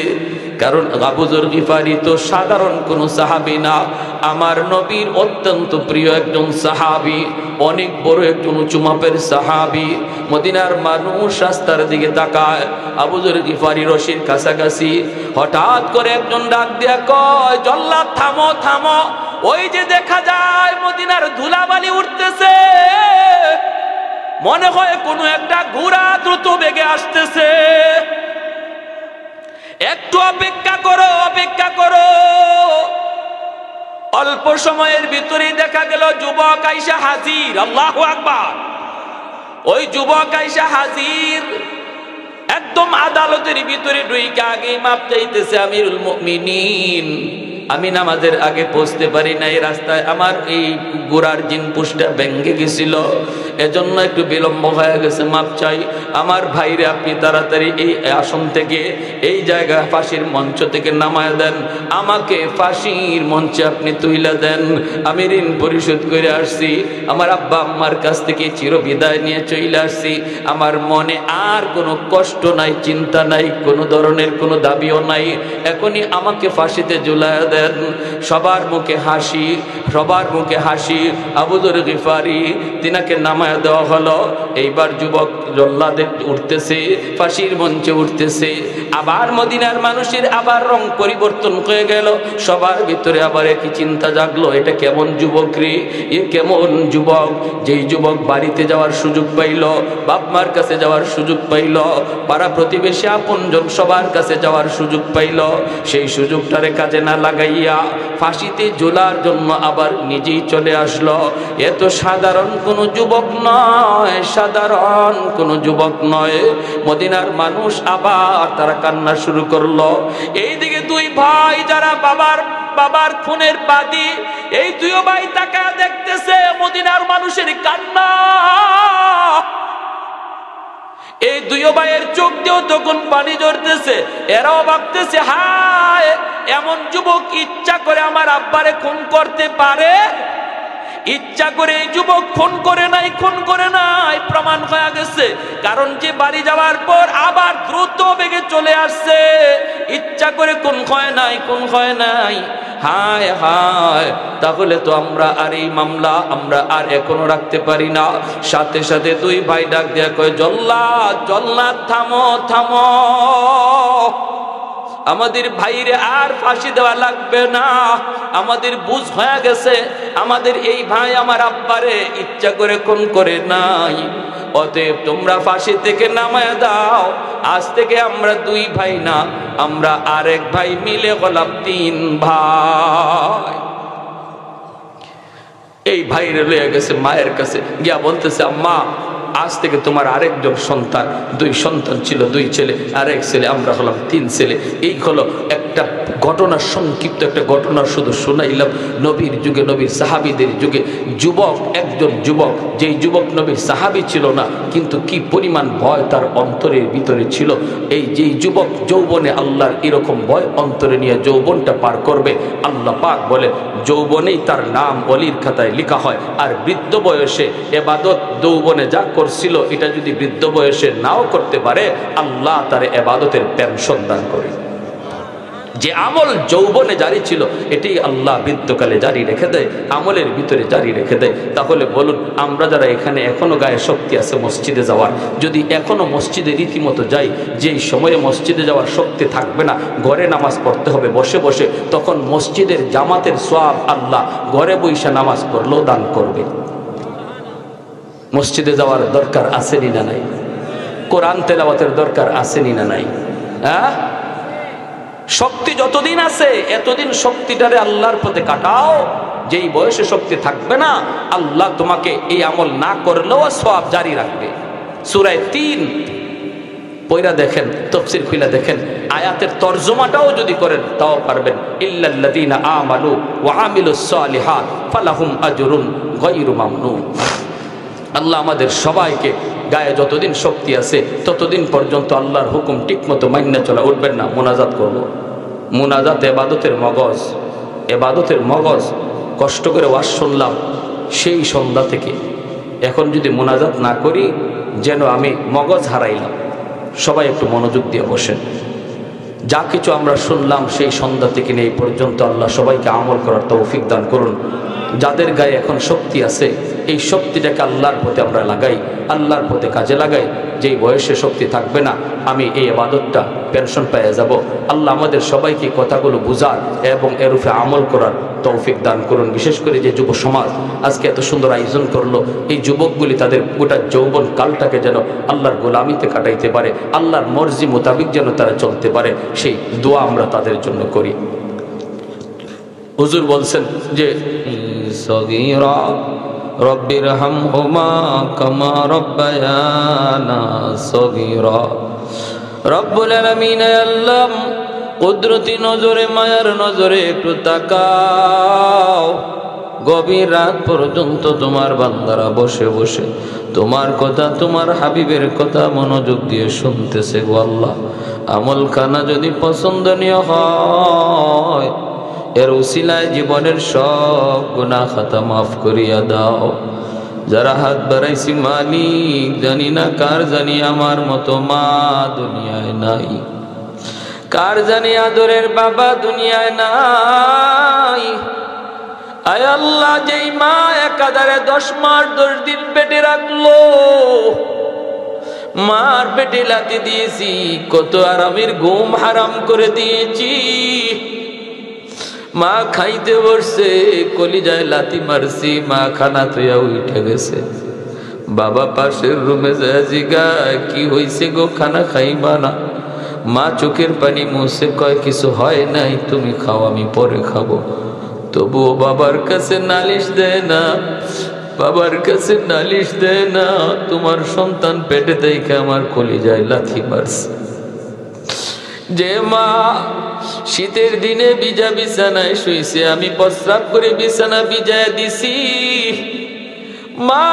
কারণ আবু যর গিফারি তো সাধারণ কোনো সাহাবী না, আমার নবীর অত্যন্ত প্রিয় একজন সাহাবী, অনেক বড় একজন উঁচু মাপের সাহাবী। মদিনার মানুষ রাস্তার দিকে তাকায়, আবু যর গিফারি রশির কাছাকাছি। হঠাৎ করে একজন ডাক দিয়া কয়, জল্লাদ থামো থামো, ওই যে দেখা যায় মদিনার ধুলাবালি উঠতেছে, মনে হয় কোনো একটা ঘোড়া দ্রুত বেগে আসতেছে, একটু অপেক্ষা করো, অপেক্ষা করো। অল্প সময়ের ভিতরেই দেখা গেল যুবক আইসা হাজির। আল্লাহু আকবার। ওই যুবক আইসা হাজির, একদম আদালতের ভিতরে ঢুইকা আগে মাপ চাইতেছে, আমিরুল মুমিনিন আমি নামাজের আগে পৌঁছতে পারি না, এই রাস্তায় আমার এই গোড়ার জিনপুষটা ভেঙে গেছিল, এজন্য একটু বিলম্ব হয়ে গেছে, মাপ চাই। আমার ভাইরে আপনি তাড়াতাড়ি এই আসন থেকে, এই জায়গা ফাঁসির মঞ্চ থেকে নামায় দেন, আমাকে ফাঁসির মঞ্চে আপনি তুইলা দেন। আমি ঋণ পরিশোধ করে আসছি, আমার আব্বা আম্মার কাছ থেকে চিরবিদায় নিয়ে চলে আসছি, আমার মনে আর কোনো কষ্ট নাই, চিন্তা নাই, কোনো ধরনের কোনো দাবিও নাই, এখনই আমাকে ফাঁসিতে ঝুলায় দেন। সবার মুখে হাসি, সবার মুখে হাসি। আবু যর গিফারি তিনাকে নামায় দেওয়া হলো। এইবার যুবক জল্লাদে উঠতেছে, ফাঁসির মঞ্চে উঠতেছে। আবার মদিনার মানুষের আবার রং পরিবর্তন হয়ে গেল, সবার ভিতরে আবার একই চিন্তা জাগলো, এটা কেমন যুবক রে, এ কেমন যুবক, যেই যুবক বাড়িতে যাওয়ার সুযোগ পাইল, বাপ মার কাছে যাওয়ার সুযোগ পাইল, পাড়া প্রতিবেশী আপনজন সবার কাছে যাওয়ার সুযোগ পাইল, সেই সুযোগটারে কাজে না লাগাইয়া ফাঁসিতে ঝোলার জন্য আবার নিজেই চলে আসলো। এত সাধারণ কোনো যুবক নয়, সাধারণ কোনো যুবক নয়। মদিনার মানুষ আবার তারা কান্না শুরু করলো। এইদিকে দুই ভাই যারা বাবার খুনের বাদী, এই দুই ভাই তাকায়া দেখতেছে মদিনার মানুষের কান্না। এই দুই ভাইয়ের চোখ দিয়েও তখন পানি ঝরতেছে। এরাও ভাবতেছে, হায়, এমন যুবক ইচ্ছা করে আমার আব্বারে খুন করতে পারে? ইচ্ছা করে এই যুবক খুন করে নাই, খুন করে নাই, প্রমাণ হয়ে গেছে। কারণ যে বাড়ি যাওয়ার পর আবার দ্রুত বেগে চলে আসছে, ইচ্ছা করে খুন হয় নাই, খুন হয় নাই। হায় হায়, তাহলে তো আমরা আর এই মামলা আমরা আর এখনো রাখতে পারি না। সাথে সাথে দুই ভাই ডাক দেয়া কয়, জল্লাদ জল্লাদ থামো থামো, আমাদের ভাইরে আর ফাঁসি দেওয়া লাগবে না, আমাদের বুঝ হয়ে গেছে, আমাদের এই ভাই আমার আব্বারে ইচ্ছা করে খুন করে নাই, অতএব তোমরা ফাঁসি থেকে নামায় দাও। আজ থেকে আমরা দুই ভাই না, আমরা আরেক ভাই মিলে হলাম তিন ভাই। এই ভাইরে লইয়া গেছে মায়ের কাছে, গিয়া বলতেছে, আম্মা আজ থেকে তোমার আরেকজন সন্তান, দুই সন্তান ছিল, দুই ছেলে আর এক ছেলে, আমরা হলাম তিন ছেলে। এই হলো একটা ঘটনা, সংক্ষিপ্ত একটা ঘটনা শুধু শোনাইলাম। নবীর যুগে, নবীর সাহাবীদের যুগে যুবক, একজন যুবক, যেই যুবক নবীর সাহাবী ছিল না, কিন্তু কি পরিমাণ ভয় তার অন্তরের ভিতরে ছিল। এই যেই যুবক যৌবনে আল্লাহর এরকম ভয় অন্তরে নিয়ে যৌবনটা পার করবে, আল্লাহ পাক বলে যৌবনেই তার নাম ওলির খাতায় লেখা হয়। আর বৃদ্ধ বয়সে এবাদত যৌবনে যা করছিল, এটা যদি বৃদ্ধ বয়সে নাও করতে পারে, আল্লাহ তার এবাদতের পেনশন দান করে। যে আমল যৌবনে জারি ছিল, এটাই আল্লাহ বৃদ্ধকালে জারি রেখে দেয়, আমলের ভিতরে জারি রেখে দেয়। তাহলে বলুন, আমরা যারা এখানে এখনো গায়ে শক্তি আছে মসজিদে যাওয়ার, যদি এখনো মসজিদে রীতিমতো যাই, যেই সময়ে মসজিদে যাওয়ার শক্তি থাকবে না, ঘরে নামাজ পড়তে হবে বসে বসে, তখন মসজিদের জামাতের সওয়াব আল্লাহ ঘরে বইসা নামাজ পড়লেও দান করবে। মসজিদে যাওয়ার দরকার আসেনি না নাই? কোরআন তেলাওয়াতের দরকার আসেনি না নাই? হ্যাঁ, শক্তি যতদিন আছে এতদিন শক্তিটারে আল্লাহর পথে কাটাও। যেই বয়সে শক্তি থাকবে না আল্লাহ তোমাকে এই আমল না করলেও সওয়াব জারি রাখবে। সূরা ৩ পয়রা দেখেন, তাফসীর খুলে দেখেন, আয়াতের তরজমাটাও যদি করেন তাও পারবেন। ইল্লাল্লাযীনা আমানু ওয়া আমিলুস সালিহাত ফালাহুম আজরুন গায়রু মামনুন। আল্লাহ আমাদের সবাইকে গায়ে যতদিন শক্তি আছে ততদিন পর্যন্ত আল্লাহর হুকুম ঠিকমতো মান্য চলা। উঠবেন না, মুনাজাত করব। মুনাজাত ইবাদতের মগজ, ইবাদতের মগজ। কষ্ট করে ওয়াজ শুনলাম সেই সন্ধ্যা থেকে, এখন যদি মুনাজাত না করি যেন আমি মগজ হারাইলাম। সবাই একটু মনোযোগ দিয়ে বসেন। যা কিছু আমরা শুনলাম সেই সন্ধ্যা থেকে নিয়ে এই পর্যন্ত আল্লাহ সবাইকে আমল করার তৌফিক দান করুন। যাদের গায়ে এখন শক্তি আছে এই শক্তিটাকে আল্লাহর পথে আমরা লাগাই, আল্লাহর পথে কাজে লাগাই। যেই বয়সে শক্তি থাকবে না আমি এই ইবাদতটা পেনশন পেয়ে যাব। আল্লাহ আমাদের সবাইকে কথাগুলো বুঝার এবং এর উপরে আমল করার তৌফিক দান করুন। বিশেষ করে যে যুব সমাজ আজকে এত সুন্দর আয়োজন করলো, এই যুবকগুলি তাদের গোটা যৌবন কালটাকে যেন আল্লাহর গোলামিতে কাটাইতে পারে, আল্লাহর মর্জি মোতাবিক যেন তারা চলতে পারে, সেই দোয়া আমরা তাদের জন্য করি। হুজুর বলছেন যে সগীরা রব্বিরহামহুমা কামা রব্বায়ানা সগীরা। রব্বুল আলামিন আল্লাহ কুদরতি নজরে, মায়ার নজরে একটু তাকাও। গভীর রাত পর্যন্ত তোমার বান্দারা বসে বসে তোমার কথা, তোমার হাবিবের কথা মনোযোগ দিয়ে শুনতেছে গো আল্লাহ। আমলখানা যদি পছন্দনীয় হয় এর উসিলায় জীবনের সব গুনাহ খাতা মাফ করিয়া দাও। যারা হাত বাড়াইছি মালিক, জানি না কার জানি আমার মতো মা দুনিয়ায় নাই, কার জানি আদরের বাবা দুনিয়ায় নাই। আয় আল্লাহ, যেই মা একাধারে 10 মাস 10 দিন পেটে রাখলো, মার পেটে লাথি দিয়েছি, কত আরামের ঘুম হারাম করে দিয়েছি। মা খাইতে বসছে, কলিজায় লাথি মারছি, মা খানা থইয়া উঠে গেছে। বাবা পাশের রুমে যায় জিগায় কি হইছে গো, খানা খাইবা না? মা চোখের পানি মুছে কয় কিছু হয় নাই, তুমি খাও, আমি পরে খাবো। তবুও বাবার কাছে নালিশ দেয় না, বাবার কাছে নালিশ দেয় না। তোমার সন্তান পেটে দেখে আমার কলিজায় লাথি মারছে। যে মা শীতের দিনে ভিজা বিছানায় শুইছে, আমি প্রস্রাব করে বিছানা ভিজায় দিছি, মা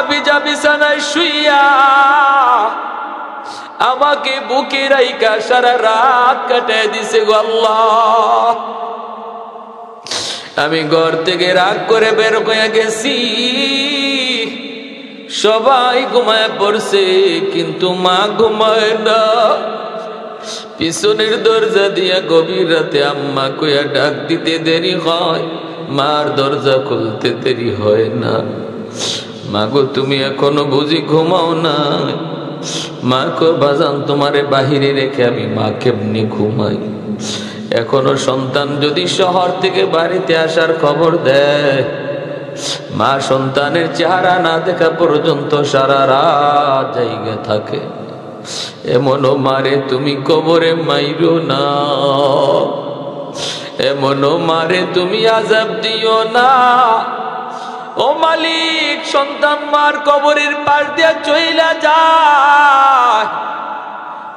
ভিজা বিছানায় শুইয়া আমাকে বুকে রাইখা সারা রাত কাটায় দিছে গো আল্লাহ। আমি ঘর থেকে রাগ করে বের হয়ে গেছি, সবাই ঘুমায় পড়ছে কিন্তু মা ঘুমায় না। পিছনের দরজা দিয়া গভীর রাতে আম্মা কইয়া ডাক দিতে দেরি হয়, মার দরজা খুলতে দেরি হয় না। মাগো তুমি এখনো বুঝি ঘুমাও না? মা কো বাজান, তোমারে বাহিরে রেখে আমি মা কেমনি ঘুমাই? এখনো সন্তান যদি শহর থেকে বাড়িতে আসার খবর দেয়, মা সন্তানের চেহারা না দেখা পর্যন্ত সারা রাত জায়গা থাকে। এমনও মারে তুমি কবরে মাইরো না, এমনও মারে তুমি আযাব দিও না। ও মালিক, সন্তান মার কবরের পাশ দিয়া চইলা যায়,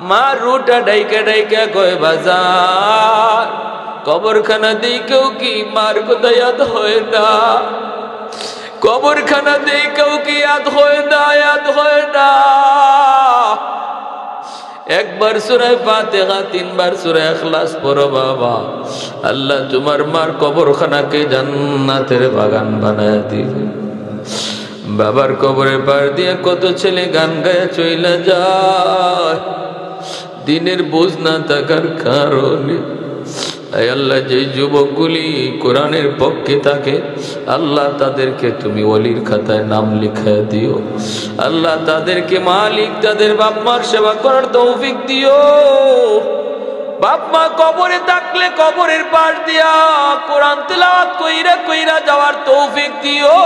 মা রুটা ডাইকা ডাইকা কয় বাজার, কবরখানা দেখেও কি মার কথা ইয়াদ হয় না? কবরখানা দেখেও কি ইয়াদ হয় না? ইয়াদ হয় না। একবার সূরা ফাতিহা, 3 বার সূরা ইখলাস পড়ো বাবা। আল্লাহ তোমার মার কবরখানাকে জান্নাতের বাগান বানায় দিবে। বাবার কবরে পার দিয়ে কত ছেলে গান গায়ে চইলা যায় দিনের বোঝ না থাকার কারণে। আল্লাহ, যে যুবকগুলি কোরআনের পক্ষে থাকে আল্লাহ তাদেরকে তুমি ওলির খাতায় নাম লিখায় দিও। আল্লাহ তাদেরকে মালিক তাদের বাপ মার সেবা করার তৌফিক দিও। বাপ মা কবরে থাকলে কবরের পাশ দিয়া কোরআন তেলাওয়াত কইরা কইরা যাওয়ার তৌফিক দিও।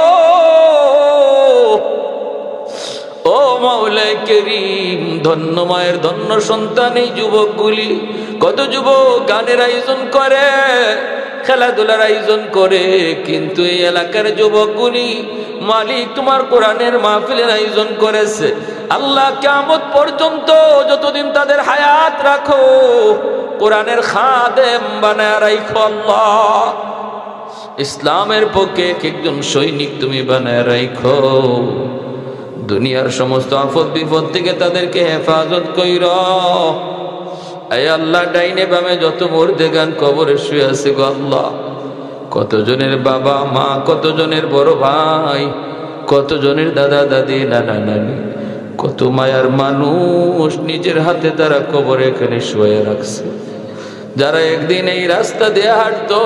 ও মাওলা করিম, ধন্য মায়ের ধন্য সন্তান এই যুবকগুলি। কত যুবক গানের আয়োজন করে, খেলাধুলার আয়োজন করে, কিন্তু এই এলাকার যুবকগুলি মালিক তোমার কোরআনের মাহফিলের আয়োজন করেছে। আল্লাহ কিয়ামত পর্যন্ত যতদিন তাদের হায়াত রাখো, কোরআনের খাদেম বানায় রাখো। আল্লাহ ইসলামের পক্ষে একজন সৈনিক তুমি বানায় রাখো। দুনিয়ার সমস্ত আফত বিপদ থেকে তাদেরকে হেফাজত কইর। আয় আল্লাহ, ডাইনে বামে যত মুর্দেগান কবরে শুয়ে আছে গো আল্লাহ, কতজনের বাবা মা, কতজনের বড় ভাই, কতজনের দাদা দাদি, নানা নানি, কত মায়ার মানুষ নিজের হাতে তারা কবরে এখানে শুয়ে রাখছে। যারা একদিন এই রাস্তা দিয়ে হাঁটতো,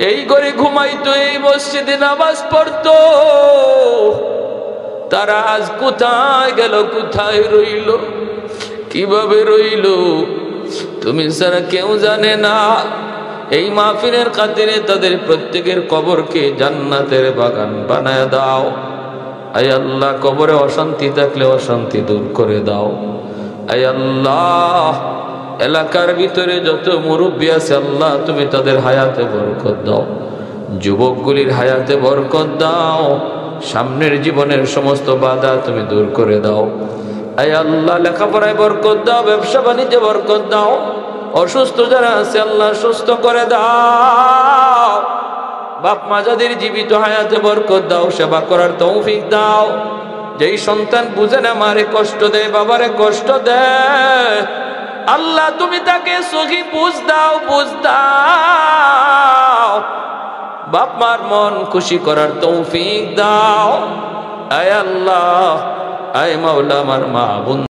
এই ঘরে ঘুমাইতো, এই মসজিদে নামাজ পড়তো, তারা আজ কোথায় গেল, কোথায় রইল, কিভাবে রইল তুমি ছাড়া কেউ জানে না। এই মাহফিলের খাতিরে তাদের প্রত্যেকের কবরকে জান্নাতের বাগান বানায় দাও। আয় আল্লাহ, কবরে অশান্তি থাকলে অশান্তি দূর করে দাও। আয় আল্লাহ, এলাকার ভিতরে যত মুরব্বী আছে আল্লাহ, তুমি তাদের হায়াতে বরকত দাও, যুবকগুলির হায়াতে বরকত দাও, সামনের জীবনের সমস্ত বাধা তুমি দূর করে দাও। আয় আল্লাহ, লেখাপড়ায় বরকত দাও, ব্যবসা বাণিজ্যে বরকত দাও, অসুস্থ যারা আছে আল্লাহ সুস্থ করে দাও। বাপ মা যাদের জীবিত হায়াতে বরকত দাও, সেবা করার তৌফিক দাও। যেই সন্তান বুঝে না, মারে কষ্ট দেয়, বাবারে কষ্ট দেয়, আল্লাহ তুমি তাকে সহি বুঝ দাও, বুঝ দাও। বাপ মার মন খুশি করার তৌফিক দাও। আয় আল্লাহ, আয় মাওলা, আমার মা বোন